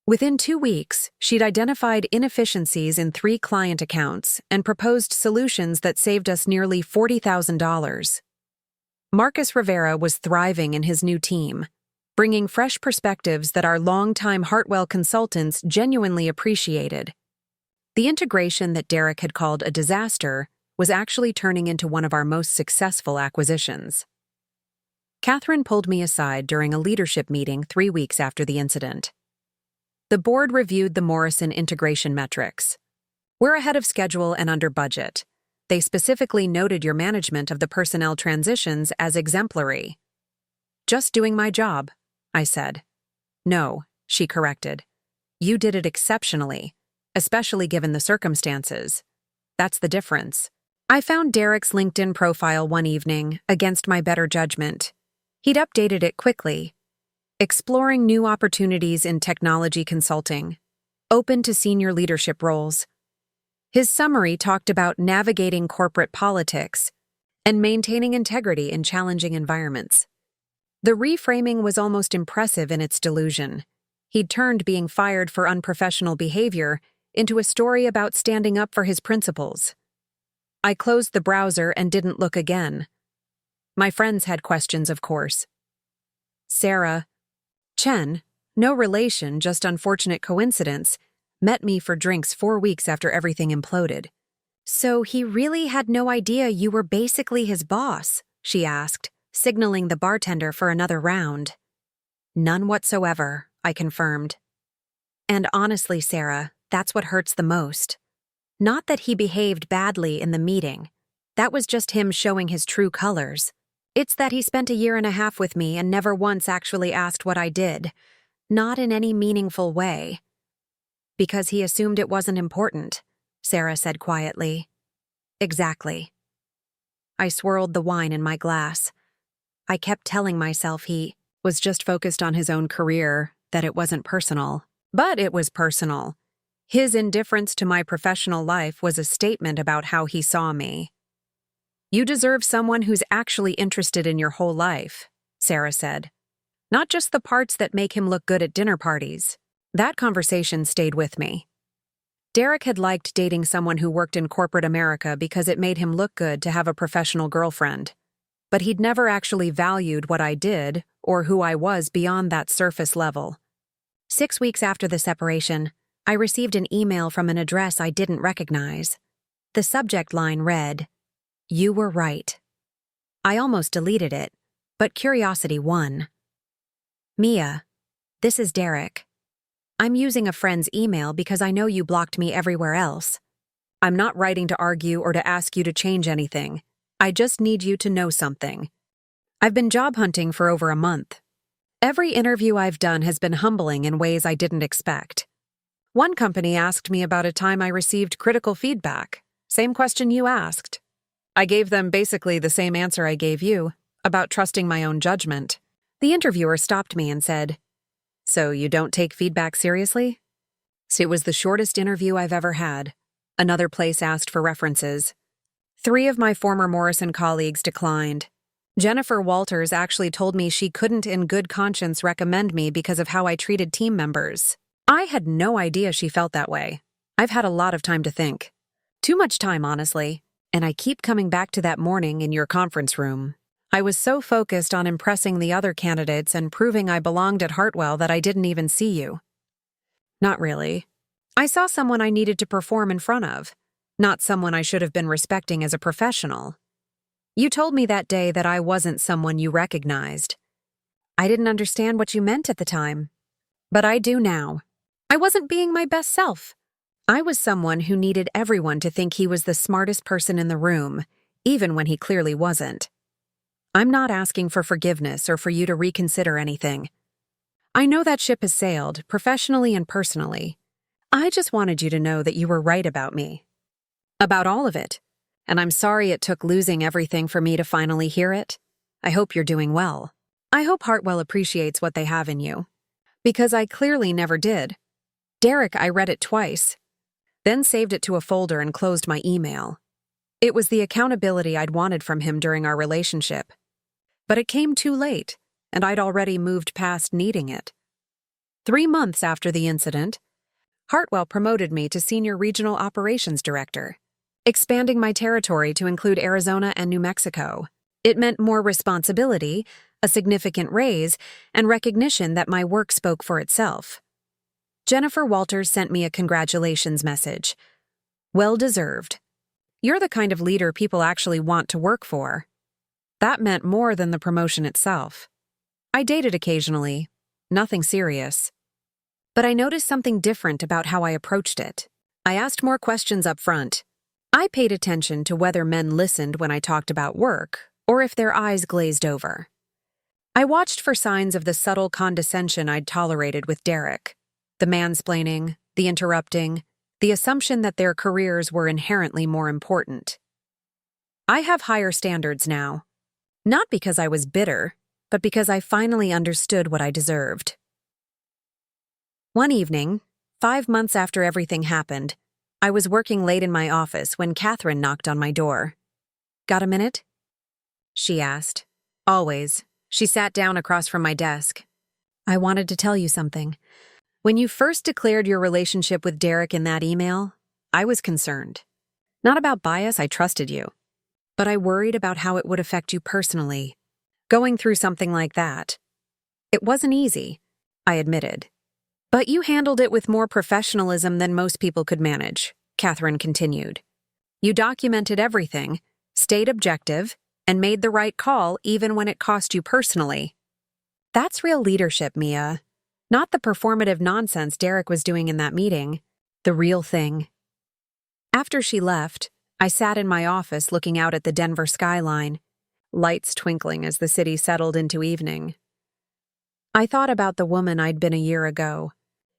Within 2 weeks, she'd identified inefficiencies in 3 client accounts and proposed solutions that saved us nearly $40,000. Marcus Rivera was thriving in his new team, bringing fresh perspectives that our longtime Hartwell consultants genuinely appreciated. The integration that Derek had called a disaster was actually turning into one of our most successful acquisitions. Catherine pulled me aside during a leadership meeting 3 weeks after the incident. The board reviewed the Morrison integration metrics. We're ahead of schedule and under budget. They specifically noted your management of the personnel transitions as exemplary. Just doing my job, I said. No, she corrected. You did it exceptionally, especially given the circumstances. That's the difference. I found Derek's LinkedIn profile one evening, against my better judgment. He'd updated it quickly. Exploring new opportunities in technology consulting. Open to senior leadership roles. His summary talked about navigating corporate politics and maintaining integrity in challenging environments. The reframing was almost impressive in its delusion. He'd turned being fired for unprofessional behavior into a story about standing up for his principles. I closed the browser and didn't look again. My friends had questions, of course. Sarah, Chen, no relation, just unfortunate coincidence, met me for drinks 4 weeks after everything imploded. So he really had no idea you were basically his boss, she asked, signaling the bartender for another round. None whatsoever, I confirmed. And honestly, Sarah, that's what hurts the most. Not that he behaved badly in the meeting. That was just him showing his true colors. It's that he spent a year and a half with me and never once actually asked what I did. Not in any meaningful way. Because he assumed it wasn't important, Sarah said quietly. Exactly. I swirled the wine in my glass. I kept telling myself he was just focused on his own career, that it wasn't personal. But it was personal. His indifference to my professional life was a statement about how he saw me. You deserve someone who's actually interested in your whole life, Sarah said. Not just the parts that make him look good at dinner parties. That conversation stayed with me. Derek had liked dating someone who worked in corporate America because it made him look good to have a professional girlfriend. But he'd never actually valued what I did or who I was beyond that surface level. 6 weeks after the separation, I received an email from an address I didn't recognize. The subject line read, "You were right." I almost deleted it, but curiosity won. Mia, this is Derek. I'm using a friend's email because I know you blocked me everywhere else. I'm not writing to argue or to ask you to change anything. I just need you to know something. I've been job hunting for over a month. Every interview I've done has been humbling in ways I didn't expect. One company asked me about a time I received critical feedback. Same question you asked. I gave them basically the same answer I gave you, about trusting my own judgment. The interviewer stopped me and said, "So you don't take feedback seriously?" It was the shortest interview I've ever had. Another place asked for references. 3 of my former Morrison colleagues declined. Jennifer Walters actually told me she couldn't in good conscience recommend me because of how I treated team members. I had no idea she felt that way. I've had a lot of time to think. Too much time, honestly. And I keep coming back to that morning in your conference room. I was so focused on impressing the other candidates and proving I belonged at Hartwell that I didn't even see you. Not really. I saw someone I needed to perform in front of, not someone I should have been respecting as a professional. You told me that day that I wasn't someone you recognized. I didn't understand what you meant at the time. But I do now. I wasn't being my best self. I was someone who needed everyone to think he was the smartest person in the room, even when he clearly wasn't. I'm not asking for forgiveness or for you to reconsider anything. I know that ship has sailed, professionally and personally. I just wanted you to know that you were right about me. About all of it. And I'm sorry it took losing everything for me to finally hear it. I hope you're doing well. I hope Hartwell appreciates what they have in you. Because I clearly never did. Derek, I read it twice. Then saved it to a folder and closed my email. It was the accountability I'd wanted from him during our relationship. But it came too late, and I'd already moved past needing it. 3 months after the incident, Hartwell promoted me to Senior Regional Operations Director, expanding my territory to include Arizona and New Mexico. It meant more responsibility, a significant raise, and recognition that my work spoke for itself. Jennifer Walters sent me a congratulations message. Well deserved. You're the kind of leader people actually want to work for. That meant more than the promotion itself. I dated occasionally, nothing serious. But I noticed something different about how I approached it. I asked more questions up front. I paid attention to whether men listened when I talked about work, or if their eyes glazed over. I watched for signs of the subtle condescension I'd tolerated with Derek. The mansplaining, the interrupting, the assumption that their careers were inherently more important. I have higher standards now. Not because I was bitter, but because I finally understood what I deserved. One evening, 5 months after everything happened, I was working late in my office when Catherine knocked on my door. "Got a minute?" she asked. Always. She sat down across from my desk. "I wanted to tell you something. When you first declared your relationship with Derek in that email, I was concerned. Not about bias, I trusted you. But I worried about how it would affect you personally. Going through something like that. It wasn't easy, I admitted. But you handled it with more professionalism than most people could manage," Catherine continued. "You documented everything, stayed objective, and made the right call even when it cost you personally. That's real leadership, Mia. Not the performative nonsense Derek was doing in that meeting. The real thing." After she left, I sat in my office looking out at the Denver skyline, lights twinkling as the city settled into evening. I thought about the woman I'd been a year ago,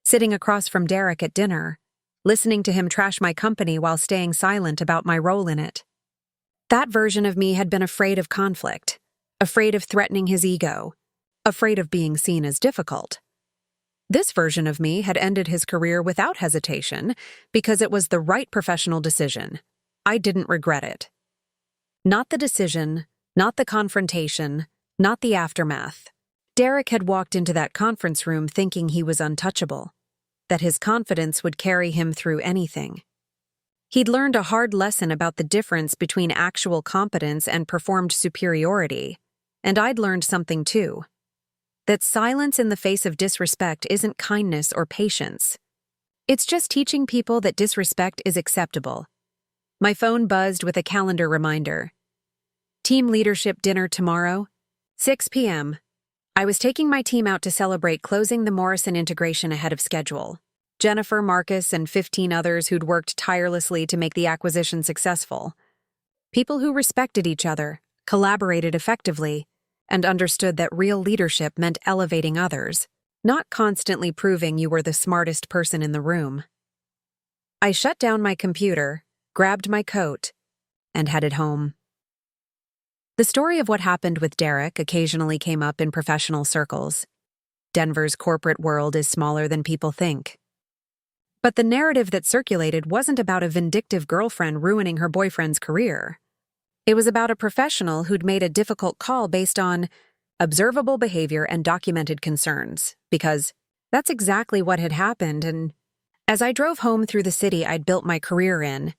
sitting across from Derek at dinner, listening to him trash my company while staying silent about my role in it. That version of me had been afraid of conflict, afraid of threatening his ego, afraid of being seen as difficult. This version of me had ended his career without hesitation because it was the right professional decision. I didn't regret it. Not the decision, not the confrontation, not the aftermath. Derek had walked into that conference room thinking he was untouchable, that his confidence would carry him through anything. He'd learned a hard lesson about the difference between actual competence and performed superiority, and I'd learned something too. That silence in the face of disrespect isn't kindness or patience. It's just teaching people that disrespect is acceptable. My phone buzzed with a calendar reminder. Team leadership dinner tomorrow, 6 p.m. I was taking my team out to celebrate closing the Morrison integration ahead of schedule. Jennifer, Marcus, and 15 others who'd worked tirelessly to make the acquisition successful. People who respected each other, collaborated effectively, and understood that real leadership meant elevating others, not constantly proving you were the smartest person in the room. I shut down my computer, grabbed my coat, and headed home. The story of what happened with Derek occasionally came up in professional circles. Denver's corporate world is smaller than people think. But the narrative that circulated wasn't about a vindictive girlfriend ruining her boyfriend's career. It was about a professional who'd made a difficult call based on observable behavior and documented concerns, because that's exactly what had happened. And as I drove home through the city I'd built my career in,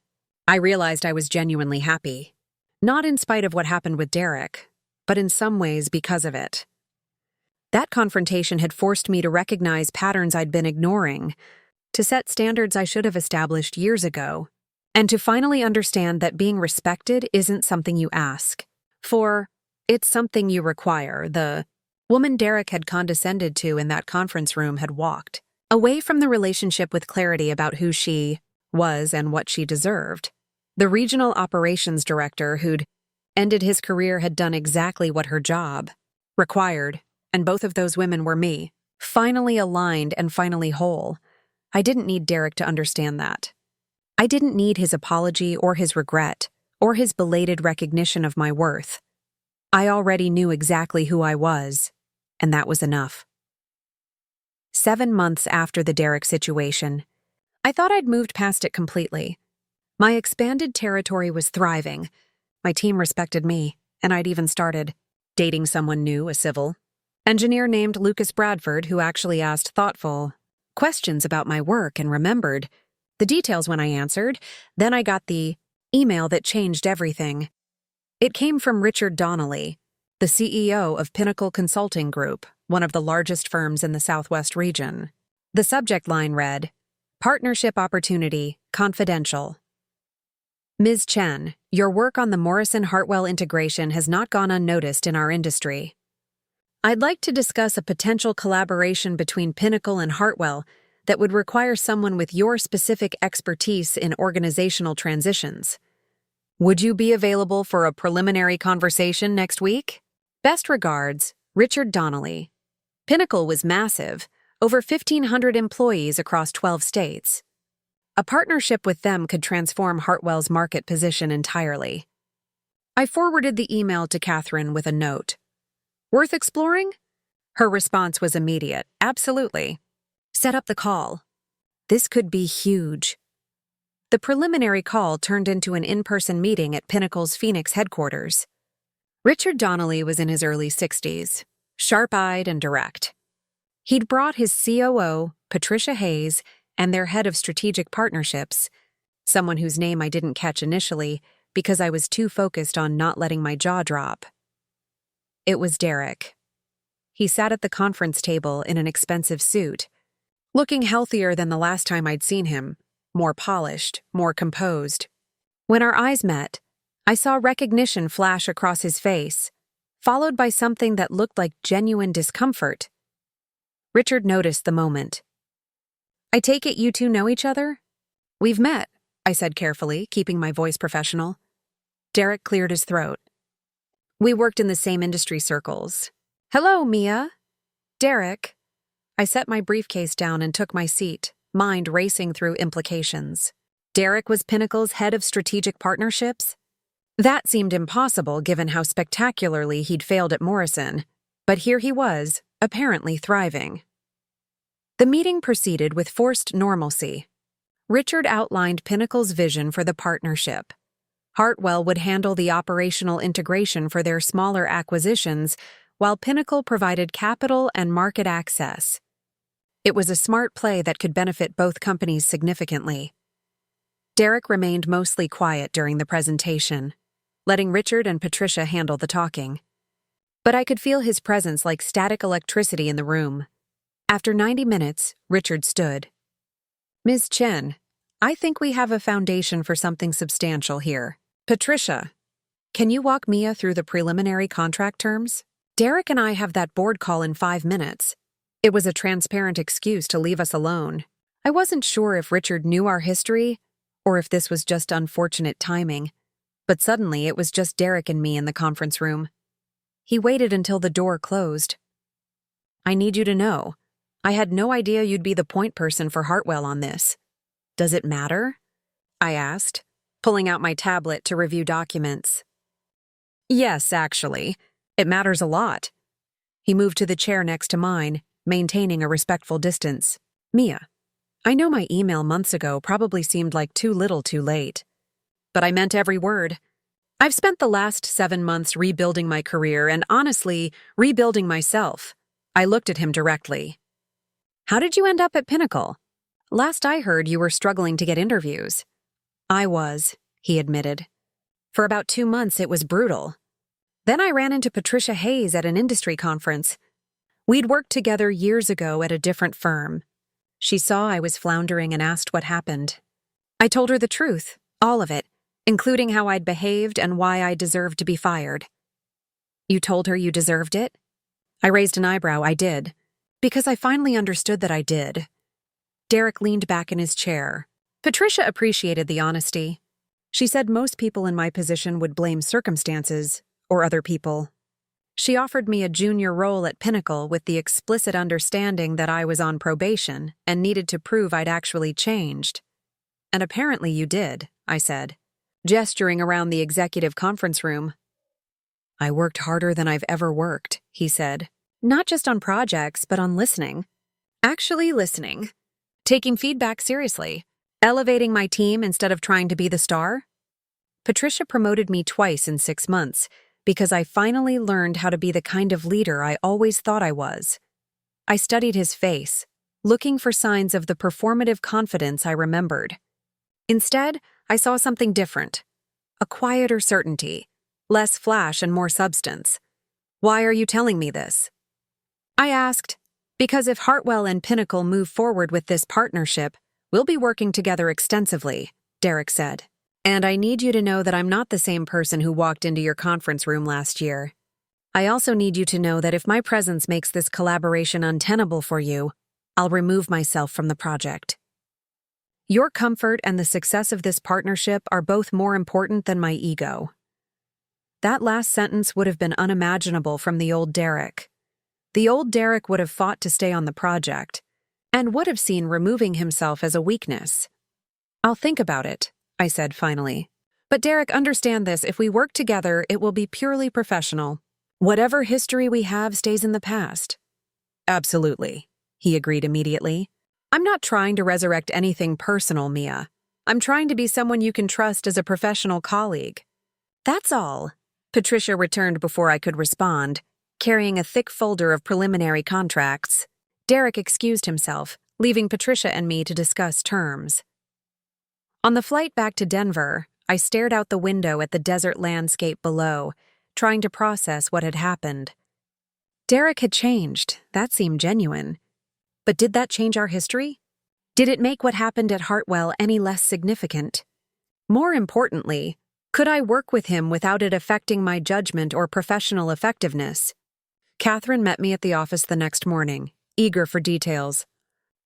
I realized I was genuinely happy. Not in spite of what happened with Derek, but in some ways because of it. That confrontation had forced me to recognize patterns I'd been ignoring, to set standards I should have established years ago, and to finally understand that being respected isn't something you ask for, it's something you require. The woman Derek had condescended to in that conference room had walked away from the relationship with clarity about who she was and what she deserved. The regional operations director who'd ended his career had done exactly what her job required, and both of those women were me, finally aligned and finally whole. I didn't need Derek to understand that. I didn't need his apology or his regret or his belated recognition of my worth. I already knew exactly who I was, and that was enough. 7 months after the Derek situation, I thought I'd moved past it completely. My expanded territory was thriving. My team respected me, and I'd even started dating someone new, a civil engineer named Lucas Bradford, who actually asked thoughtful questions about my work and remembered the details when I answered. Then I got the email that changed everything. It came from Richard Donnelly, the CEO of Pinnacle Consulting Group, one of the largest firms in the Southwest region. The subject line read, "Partnership Opportunity, Confidential." Ms. Chen, your work on the Morrison-Hartwell integration has not gone unnoticed in our industry. I'd like to discuss a potential collaboration between Pinnacle and Hartwell that would require someone with your specific expertise in organizational transitions. Would you be available for a preliminary conversation next week? Best regards, Richard Donnelly. Pinnacle was massive, over 1,500 employees across 12 states. A partnership with them could transform Hartwell's market position entirely. I forwarded the email to Catherine with a note. Worth exploring? Her response was immediate. Absolutely. Set up the call. This could be huge. The preliminary call turned into an in-person meeting at Pinnacle's Phoenix headquarters. Richard Donnelly was in his early 60s, sharp-eyed and direct. He'd brought his COO, Patricia Hayes, and their head of strategic partnerships, someone whose name I didn't catch initially because I was too focused on not letting my jaw drop. It was Derek. He sat at the conference table in an expensive suit, looking healthier than the last time I'd seen him, more polished, more composed. When our eyes met, I saw recognition flash across his face, followed by something that looked like genuine discomfort. Richard noticed the moment. I take it you two know each other? We've met, I said carefully, keeping my voice professional. Derek cleared his throat. We worked in the same industry circles. Hello, Mia. Derek. I set my briefcase down and took my seat, mind racing through implications. Derek was Pinnacle's head of strategic partnerships? That seemed impossible given how spectacularly he'd failed at Morrison, but here he was, apparently thriving. The meeting proceeded with forced normalcy. Richard outlined Pinnacle's vision for the partnership. Hartwell would handle the operational integration for their smaller acquisitions, while Pinnacle provided capital and market access. It was a smart play that could benefit both companies significantly. Derek remained mostly quiet during the presentation, letting Richard and Patricia handle the talking. But I could feel his presence like static electricity in the room. After 90 minutes, Richard stood. Ms. Chen, I think we have a foundation for something substantial here. Patricia, can you walk Mia through the preliminary contract terms? Derek and I have that board call in 5 minutes. It was a transparent excuse to leave us alone. I wasn't sure if Richard knew our history, or if this was just unfortunate timing, but suddenly it was just Derek and me in the conference room. He waited until the door closed. I need you to know, I had no idea you'd be the point person for Hartwell on this. Does it matter? I asked, pulling out my tablet to review documents. Yes, actually. It matters a lot. He moved to the chair next to mine, maintaining a respectful distance. Mia, I know my email months ago probably seemed like too little too late. But I meant every word. I've spent the last 7 months rebuilding my career and, honestly, rebuilding myself. I looked at him directly. How did you end up at Pinnacle? Last I heard, you were struggling to get interviews. I was, he admitted. For about 2 months, it was brutal. Then I ran into Patricia Hayes at an industry conference. We'd worked together years ago at a different firm. She saw I was floundering and asked what happened. I told her the truth, all of it, including how I'd behaved and why I deserved to be fired. You told her you deserved it? I raised an eyebrow. I did. Because I finally understood that I did. Derek leaned back in his chair. Patricia appreciated the honesty. She said most people in my position would blame circumstances, or other people. She offered me a junior role at Pinnacle with the explicit understanding that I was on probation and needed to prove I'd actually changed. And apparently you did, I said, gesturing around the executive conference room. I worked harder than I've ever worked, he said. Not just on projects, but on listening. Actually listening. Taking feedback seriously. Elevating my team instead of trying to be the star. Patricia promoted me twice in 6 months because I finally learned how to be the kind of leader I always thought I was. I studied his face, looking for signs of the performative confidence I remembered. Instead, I saw something different. A quieter certainty, less flash and more substance. Why are you telling me this? I asked, because if Hartwell and Pinnacle move forward with this partnership, we'll be working together extensively, Derek said. And I need you to know that I'm not the same person who walked into your conference room last year. I also need you to know that if my presence makes this collaboration untenable for you, I'll remove myself from the project. Your comfort and the success of this partnership are both more important than my ego. That last sentence would have been unimaginable from the old Derek. The old Derek would have fought to stay on the project, and would have seen removing himself as a weakness. I'll think about it, I said finally. But Derek, understand this, if we work together, it will be purely professional. Whatever history we have stays in the past. Absolutely, he agreed immediately. I'm not trying to resurrect anything personal, Mia. I'm trying to be someone you can trust as a professional colleague. That's all. Patricia returned before I could respond, carrying a thick folder of preliminary contracts. Derek excused himself, leaving Patricia and me to discuss terms. On the flight back to Denver, I stared out the window at the desert landscape below, trying to process what had happened. Derek had changed. That seemed genuine. But did that change our history? Did it make what happened at Hartwell any less significant? More importantly, could I work with him without it affecting my judgment or professional effectiveness? Catherine met me at the office the next morning, eager for details.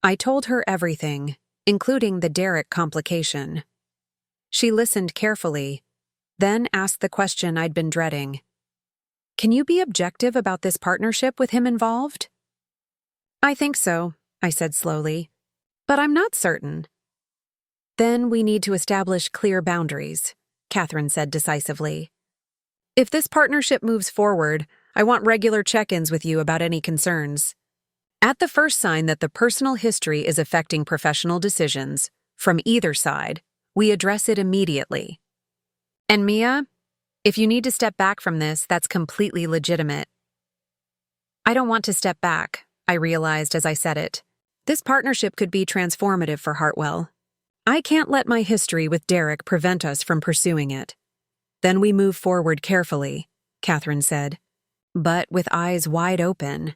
I told her everything, including the Derek complication. She listened carefully, then asked the question I'd been dreading. Can you be objective about this partnership with him involved? I think so, I said slowly, but I'm not certain. Then we need to establish clear boundaries, Catherine said decisively. If this partnership moves forward, I want regular check-ins with you about any concerns. At the first sign that the personal history is affecting professional decisions, from either side, we address it immediately. And Mia, if you need to step back from this, that's completely legitimate. I don't want to step back, I realized as I said it. This partnership could be transformative for Hartwell. I can't let my history with Derek prevent us from pursuing it. Then we move forward carefully, Catherine said, but with eyes wide open.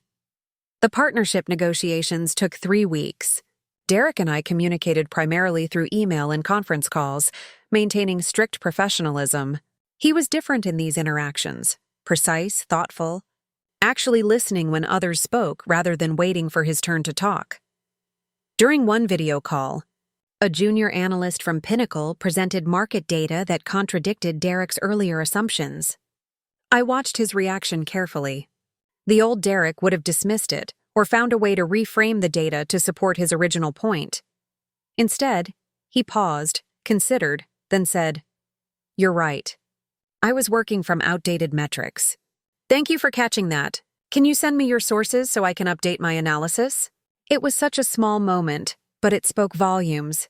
The partnership negotiations took 3 weeks. Derek and I communicated primarily through email and conference calls, maintaining strict professionalism. He was different in these interactions, precise, thoughtful, actually listening when others spoke rather than waiting for his turn to talk. During one video call, a junior analyst from Pinnacle presented market data that contradicted Derek's earlier assumptions. I watched his reaction carefully. The old Derek would have dismissed it or found a way to reframe the data to support his original point. Instead, he paused, considered, then said, "You're right. I was working from outdated metrics. Thank you for catching that. Can you send me your sources so I can update my analysis?" It was such a small moment, but it spoke volumes.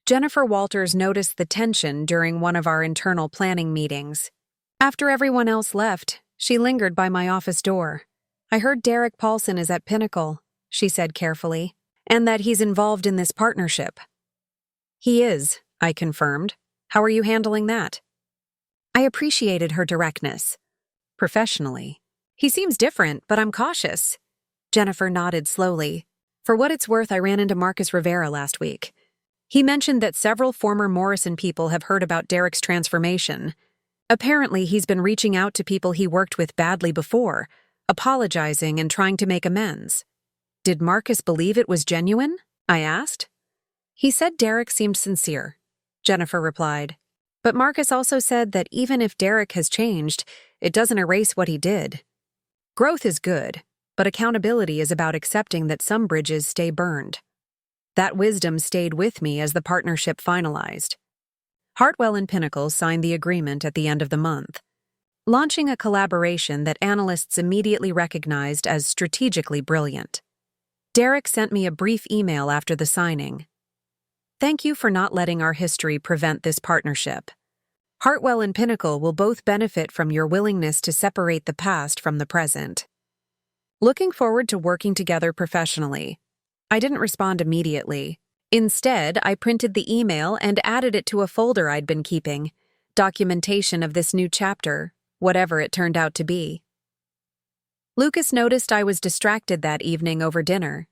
Jennifer Walters noticed the tension during one of our internal planning meetings. After everyone else left, she lingered by my office door. "I heard Derek Paulson is at Pinnacle," she said carefully, "and that he's involved in this partnership." "He is," I confirmed. "How are you handling that?" I appreciated her directness. "Professionally. He seems different, but I'm cautious." Jennifer nodded slowly. "For what it's worth, I ran into Marcus Rivera last week. He mentioned that several former Morrison people have heard about Derek's transformation. Apparently, he's been reaching out to people he worked with badly before, apologizing and trying to make amends." "Did Marcus believe it was genuine?" I asked. "He said Derek seemed sincere," Jennifer replied. "But Marcus also said that even if Derek has changed, it doesn't erase what he did. Growth is good, but accountability is about accepting that some bridges stay burned." That wisdom stayed with me as the partnership finalized. Hartwell and Pinnacle signed the agreement at the end of the month, launching a collaboration that analysts immediately recognized as strategically brilliant. Derek sent me a brief email after the signing. "Thank you for not letting our history prevent this partnership. Hartwell and Pinnacle will both benefit from your willingness to separate the past from the present. Looking forward to working together professionally." I didn't respond immediately. Instead, I printed the email and added it to a folder I'd been keeping, documentation of this new chapter, whatever it turned out to be. Lucas noticed I was distracted that evening over dinner.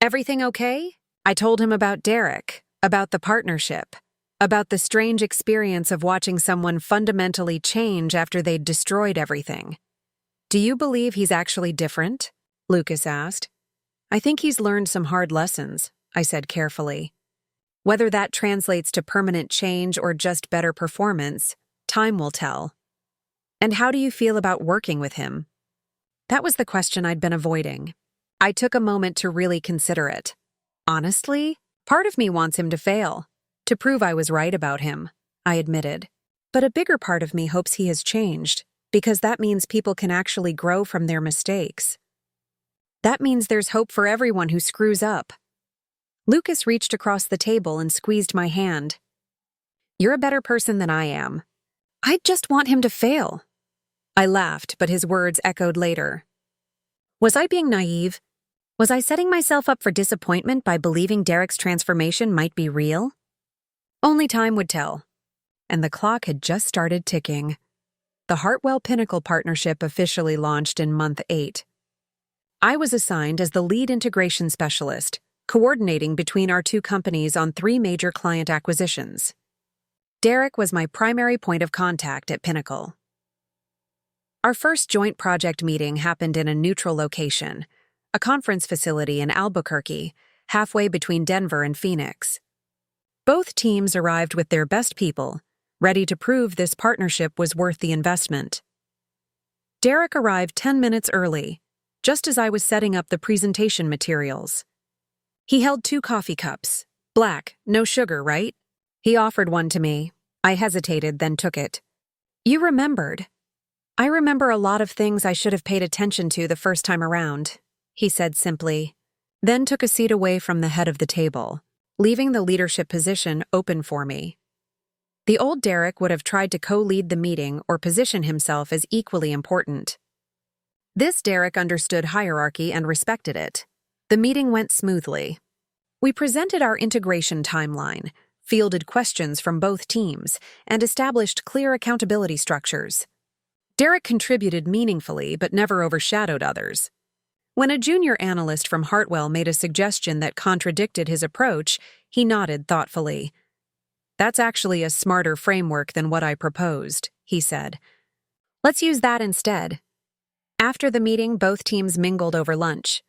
"Everything okay?" I told him about Derek, about the partnership. about the strange experience of watching someone fundamentally change after they'd destroyed everything. "Do you believe he's actually different?" Lucas asked. "I think he's learned some hard lessons," I said carefully. "Whether that translates to permanent change or just better performance, time will tell." "And how do you feel about working with him?" That was the question I'd been avoiding. I took a moment to really consider it. Honestly, part of me wants him to fail, to prove I was right about him, I admitted. But a bigger part of me hopes he has changed, because that means people can actually grow from their mistakes. That means there's hope for everyone who screws up. Lucas reached across the table and squeezed my hand. "You're a better person than I am. I just want him to fail." I laughed, but his words echoed later. Was I being naive? Was I setting myself up for disappointment by believing Derek's transformation might be real? Only time would tell. And the clock had just started ticking. The Hartwell-Pinnacle partnership officially launched in month 8. I was assigned as the lead integration specialist, coordinating between our two companies on 3 major client acquisitions. Derek was my primary point of contact at Pinnacle. Our first joint project meeting happened in a neutral location, a conference facility in Albuquerque, halfway between Denver and Phoenix. Both teams arrived with their best people, ready to prove this partnership was worth the investment. Derek arrived 10 minutes early, just as I was setting up the presentation materials. He held 2 coffee cups. Black, no sugar, right? He offered one to me. I hesitated, then took it. "You remembered." "I remember a lot of things I should have paid attention to the first time around," he said simply, then took a seat away from the head of the table, leaving the leadership position open for me. The old Derek would have tried to co-lead the meeting or position himself as equally important. This Derek understood hierarchy and respected it. The meeting went smoothly. We presented our integration timeline, fielded questions from both teams, and established clear accountability structures. Derek contributed meaningfully but never overshadowed others. When a junior analyst from Hartwell made a suggestion that contradicted his approach, he nodded thoughtfully. "That's actually a smarter framework than what I proposed," he said. "Let's use that instead." After the meeting, both teams mingled over lunch.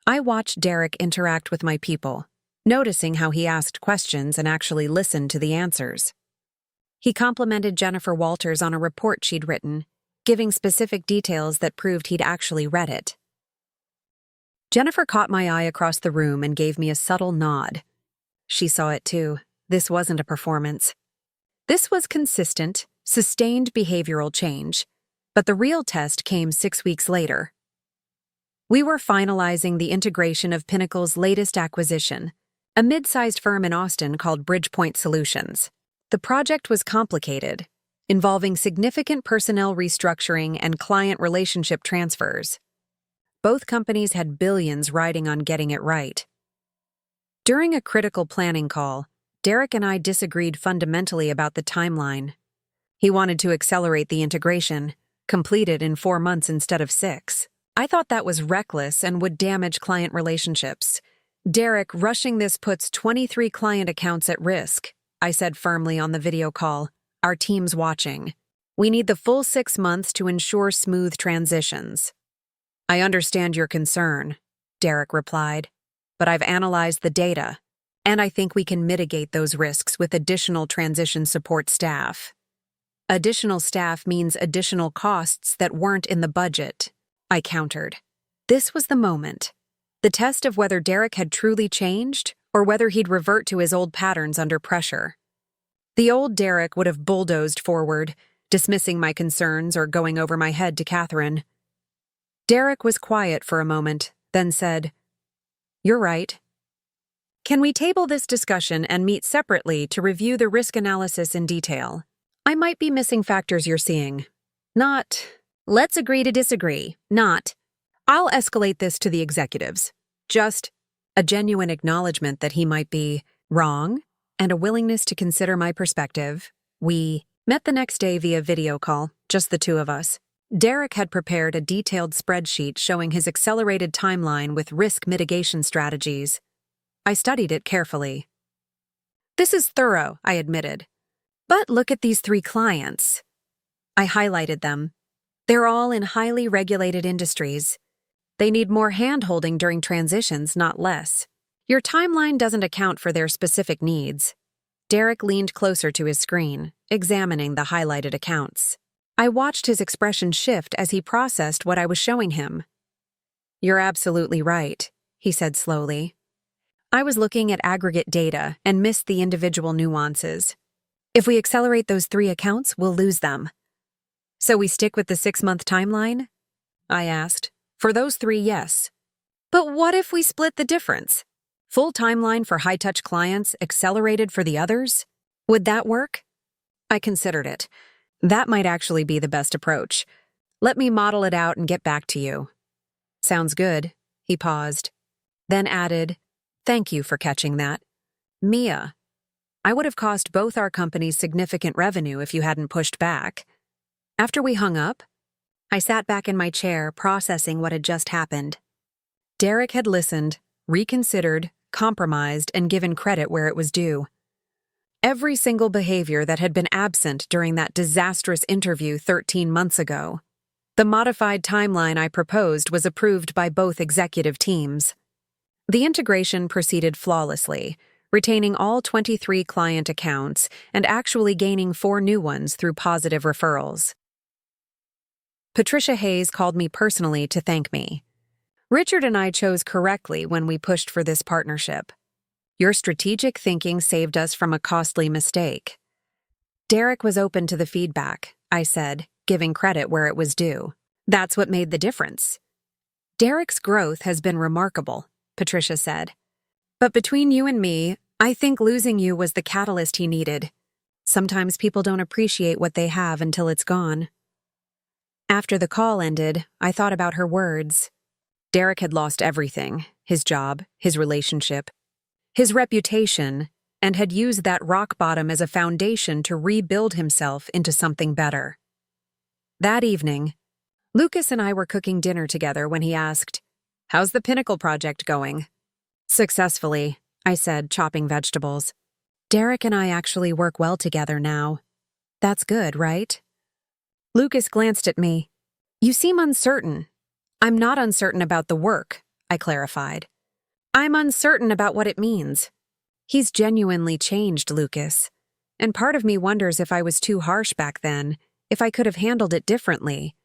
I watched Derek interact with my people, noticing how he asked questions and actually listened to the answers. He complimented Jennifer Walters on a report she'd written, giving specific details that proved he'd actually read it. Jennifer caught my eye across the room and gave me a subtle nod. She saw it too. This wasn't a performance. This was consistent, sustained behavioral change, but the real test came 6 weeks later. We were finalizing the integration of Pinnacle's latest acquisition, a mid-sized firm in Austin called Bridgepoint Solutions. The project was complicated, involving significant personnel restructuring and client relationship transfers. Both companies had billions riding on getting it right. During a critical planning call, Derek and I disagreed fundamentally about the timeline. He wanted to accelerate the integration, complete it in 4 months instead of 6. I thought that was reckless and would damage client relationships. "Derek, rushing this puts 23 client accounts at risk," I said firmly on the video call. "Our team's watching. We need the full 6 months to ensure smooth transitions." "I understand your concern," Derek replied, "but I've analyzed the data, and I think we can mitigate those risks with additional transition support staff." "Additional staff means additional costs that weren't in the budget," I countered. This was the moment. The test of whether Derek had truly changed or whether he'd revert to his old patterns under pressure. The old Derek would have bulldozed forward, dismissing my concerns or going over my head to Catherine. Derek was quiet for a moment, then said, "You're right. Can we table this discussion and meet separately to review the risk analysis in detail? I might be missing factors you're seeing." Not, "Let's agree to disagree." Not, "I'll escalate this to the executives." Just a genuine acknowledgement that he might be wrong and a willingness to consider my perspective. We met the next day via video call, just the 2 of us. Derek had prepared a detailed spreadsheet showing his accelerated timeline with risk mitigation strategies. I studied it carefully. This is thorough, I admitted. But look at these 3 clients. I highlighted them. They're all in highly regulated industries. They need more hand-holding during transitions, not less. Your timeline doesn't account for their specific needs. Derek leaned closer to his screen, examining the highlighted accounts. I watched his expression shift as he processed what I was showing him. You're absolutely right, he said slowly. I was looking at aggregate data and missed the individual nuances. If we accelerate those 3 accounts, we'll lose them. So we stick with the 6-month timeline? I asked. For those 3, yes. But what if we split the difference? Full timeline for high-touch clients, accelerated for the others? Would that work? I considered it. That might actually be the best approach. Let me model it out and get back to you. Sounds good. He paused. Then added, thank you for catching that. Mia, I would have cost both our companies significant revenue if you hadn't pushed back. After we hung up, I sat back in my chair, processing what had just happened. Derek had listened, reconsidered, compromised, and given credit where it was due. Every single behavior that had been absent during that disastrous interview 13 months ago. The modified timeline I proposed was approved by both executive teams. The integration proceeded flawlessly, retaining all 23 client accounts and actually gaining 4 new ones through positive referrals. Patricia Hayes called me personally to thank me. Richard and I chose correctly when we pushed for this partnership. Your strategic thinking saved us from a costly mistake. Derek was open to the feedback, I said, giving credit where it was due. That's what made the difference. Derek's growth has been remarkable, Patricia said. But between you and me, I think losing you was the catalyst he needed. Sometimes people don't appreciate what they have until it's gone. After the call ended, I thought about her words. Derek had lost everything, his job, his relationship, his reputation, and had used that rock bottom as a foundation to rebuild himself into something better. That evening, Lucas and I were cooking dinner together when he asked, "How's the Pinnacle project going?" "Successfully," I said, chopping vegetables. "Derek and I actually work well together now. That's good, right?" Lucas glanced at me. "You seem uncertain." "I'm not uncertain about the work," I clarified. "I'm uncertain about what it means." He's genuinely changed, Lucas. And part of me wonders if I was too harsh back then, if I could have handled it differently.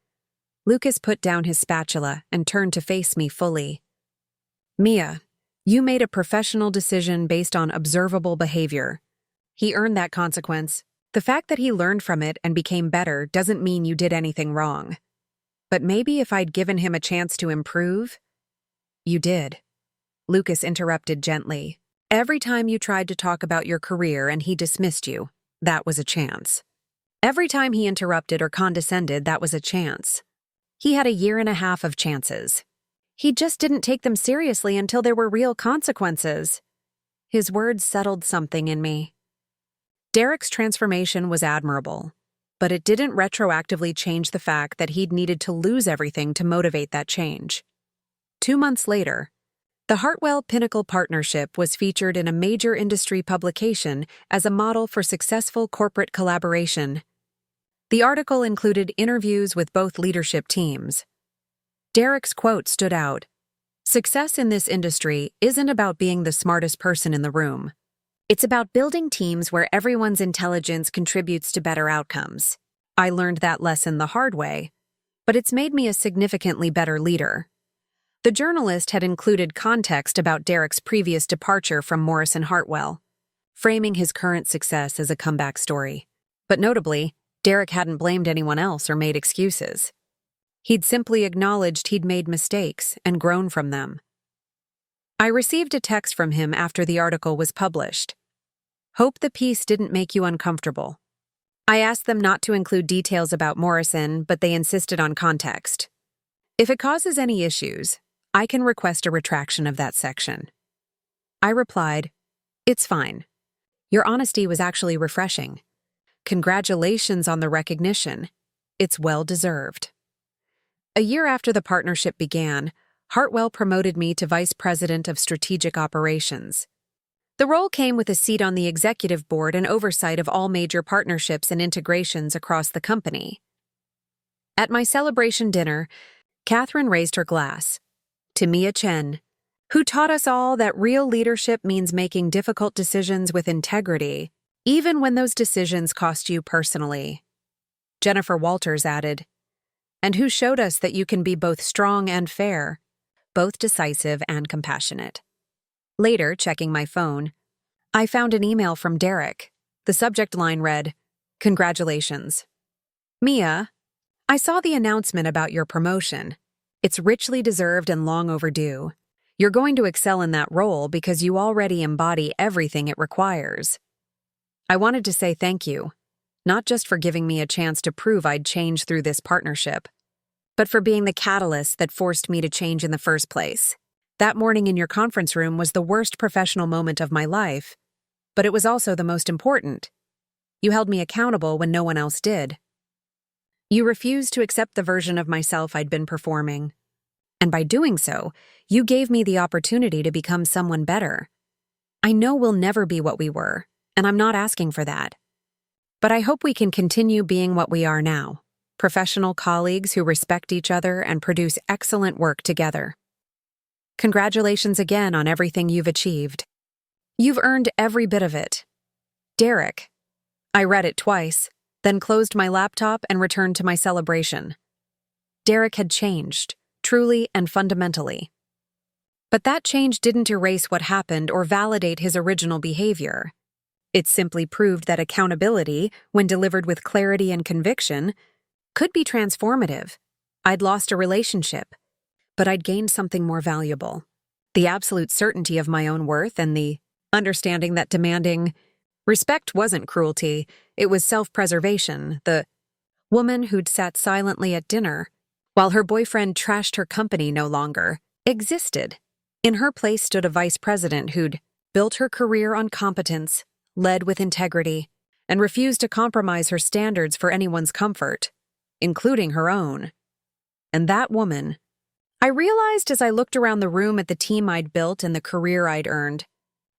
Lucas put down his spatula and turned to face me fully. "Mia, you made a professional decision based on observable behavior. He earned that consequence. The fact that he learned from it and became better doesn't mean you did anything wrong. But maybe if I'd given him a chance to improve..." "You did." Lucas interrupted gently. "Every time you tried to talk about your career and he dismissed you, that was a chance. Every time he interrupted or condescended, that was a chance. He had 1.5 years of chances. He just didn't take them seriously until there were real consequences." His words settled something in me. Derek's transformation was admirable, but it didn't retroactively change the fact that he'd needed to lose everything to motivate that change. 2 months later, the Hartwell Pinnacle Partnership was featured in a major industry publication as a model for successful corporate collaboration. The article included interviews with both leadership teams. Derek's quote stood out. "Success in this industry isn't about being the smartest person in the room. It's about building teams where everyone's intelligence contributes to better outcomes." I learned that lesson the hard way, but it's made me a significantly better leader. The journalist had included context about Derek's previous departure from Morrison Hartwell, framing his current success as a comeback story. But notably, Derek hadn't blamed anyone else or made excuses. He'd simply acknowledged he'd made mistakes and grown from them. I received a text from him after the article was published. "Hope the piece didn't make you uncomfortable. I asked them not to include details about Morrison, but they insisted on context. If it causes any issues, I can request a retraction of that section." I replied, "It's fine. Your honesty was actually refreshing. Congratulations on the recognition. It's well-deserved." A year after the partnership began, Hartwell promoted me to Vice President of Strategic Operations. The role came with a seat on the executive board and oversight of all major partnerships and integrations across the company. At my celebration dinner, Catherine raised her glass to Mia Chen, who taught us all that real leadership means making difficult decisions with integrity, even when those decisions cost you personally. Jennifer Walters added, and who showed us that you can be both strong and fair, both decisive and compassionate. Later, checking my phone, I found an email from Derek. The subject line read, "Congratulations. Mia, I saw the announcement about your promotion. It's richly deserved and long overdue. You're going to excel in that role because you already embody everything it requires. I wanted to say thank you, not just for giving me a chance to prove I'd change through this partnership, but for being the catalyst that forced me to change in the first place. That morning in your conference room was the worst professional moment of my life, but it was also the most important. You held me accountable when no one else did. You refused to accept the version of myself I'd been performing. And by doing so, you gave me the opportunity to become someone better. I know we'll never be what we were, and I'm not asking for that. But I hope we can continue being what we are now, professional colleagues who respect each other and produce excellent work together. Congratulations again on everything you've achieved. You've earned every bit of it. Derek." I read it twice, then closed my laptop and returned to my celebration. Derek had changed, truly and fundamentally. But that change didn't erase what happened or validate his original behavior. It simply proved that accountability, when delivered with clarity and conviction, could be transformative. I'd lost a relationship, but I'd gained something more valuable. The absolute certainty of my own worth and the understanding that demanding respect wasn't cruelty, it was self-preservation. The woman who'd sat silently at dinner, while her boyfriend trashed her company, no longer existed. In her place stood a vice president who'd built her career on competence, led with integrity, and refused to compromise her standards for anyone's comfort, including her own. And that woman, I realized as I looked around the room at the team I'd built and the career I'd earned,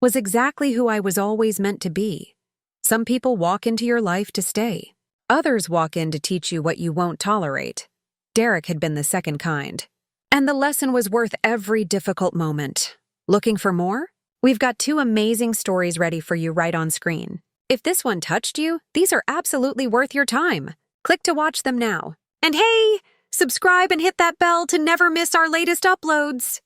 was exactly who I was always meant to be. Some people walk into your life to stay. Others walk in to teach you what you won't tolerate. Derek had been the second kind. And the lesson was worth every difficult moment. Looking for more? We've got 2 amazing stories ready for you right on screen. If this one touched you, these are absolutely worth your time. Click to watch them now. And hey, subscribe and hit that bell to never miss our latest uploads.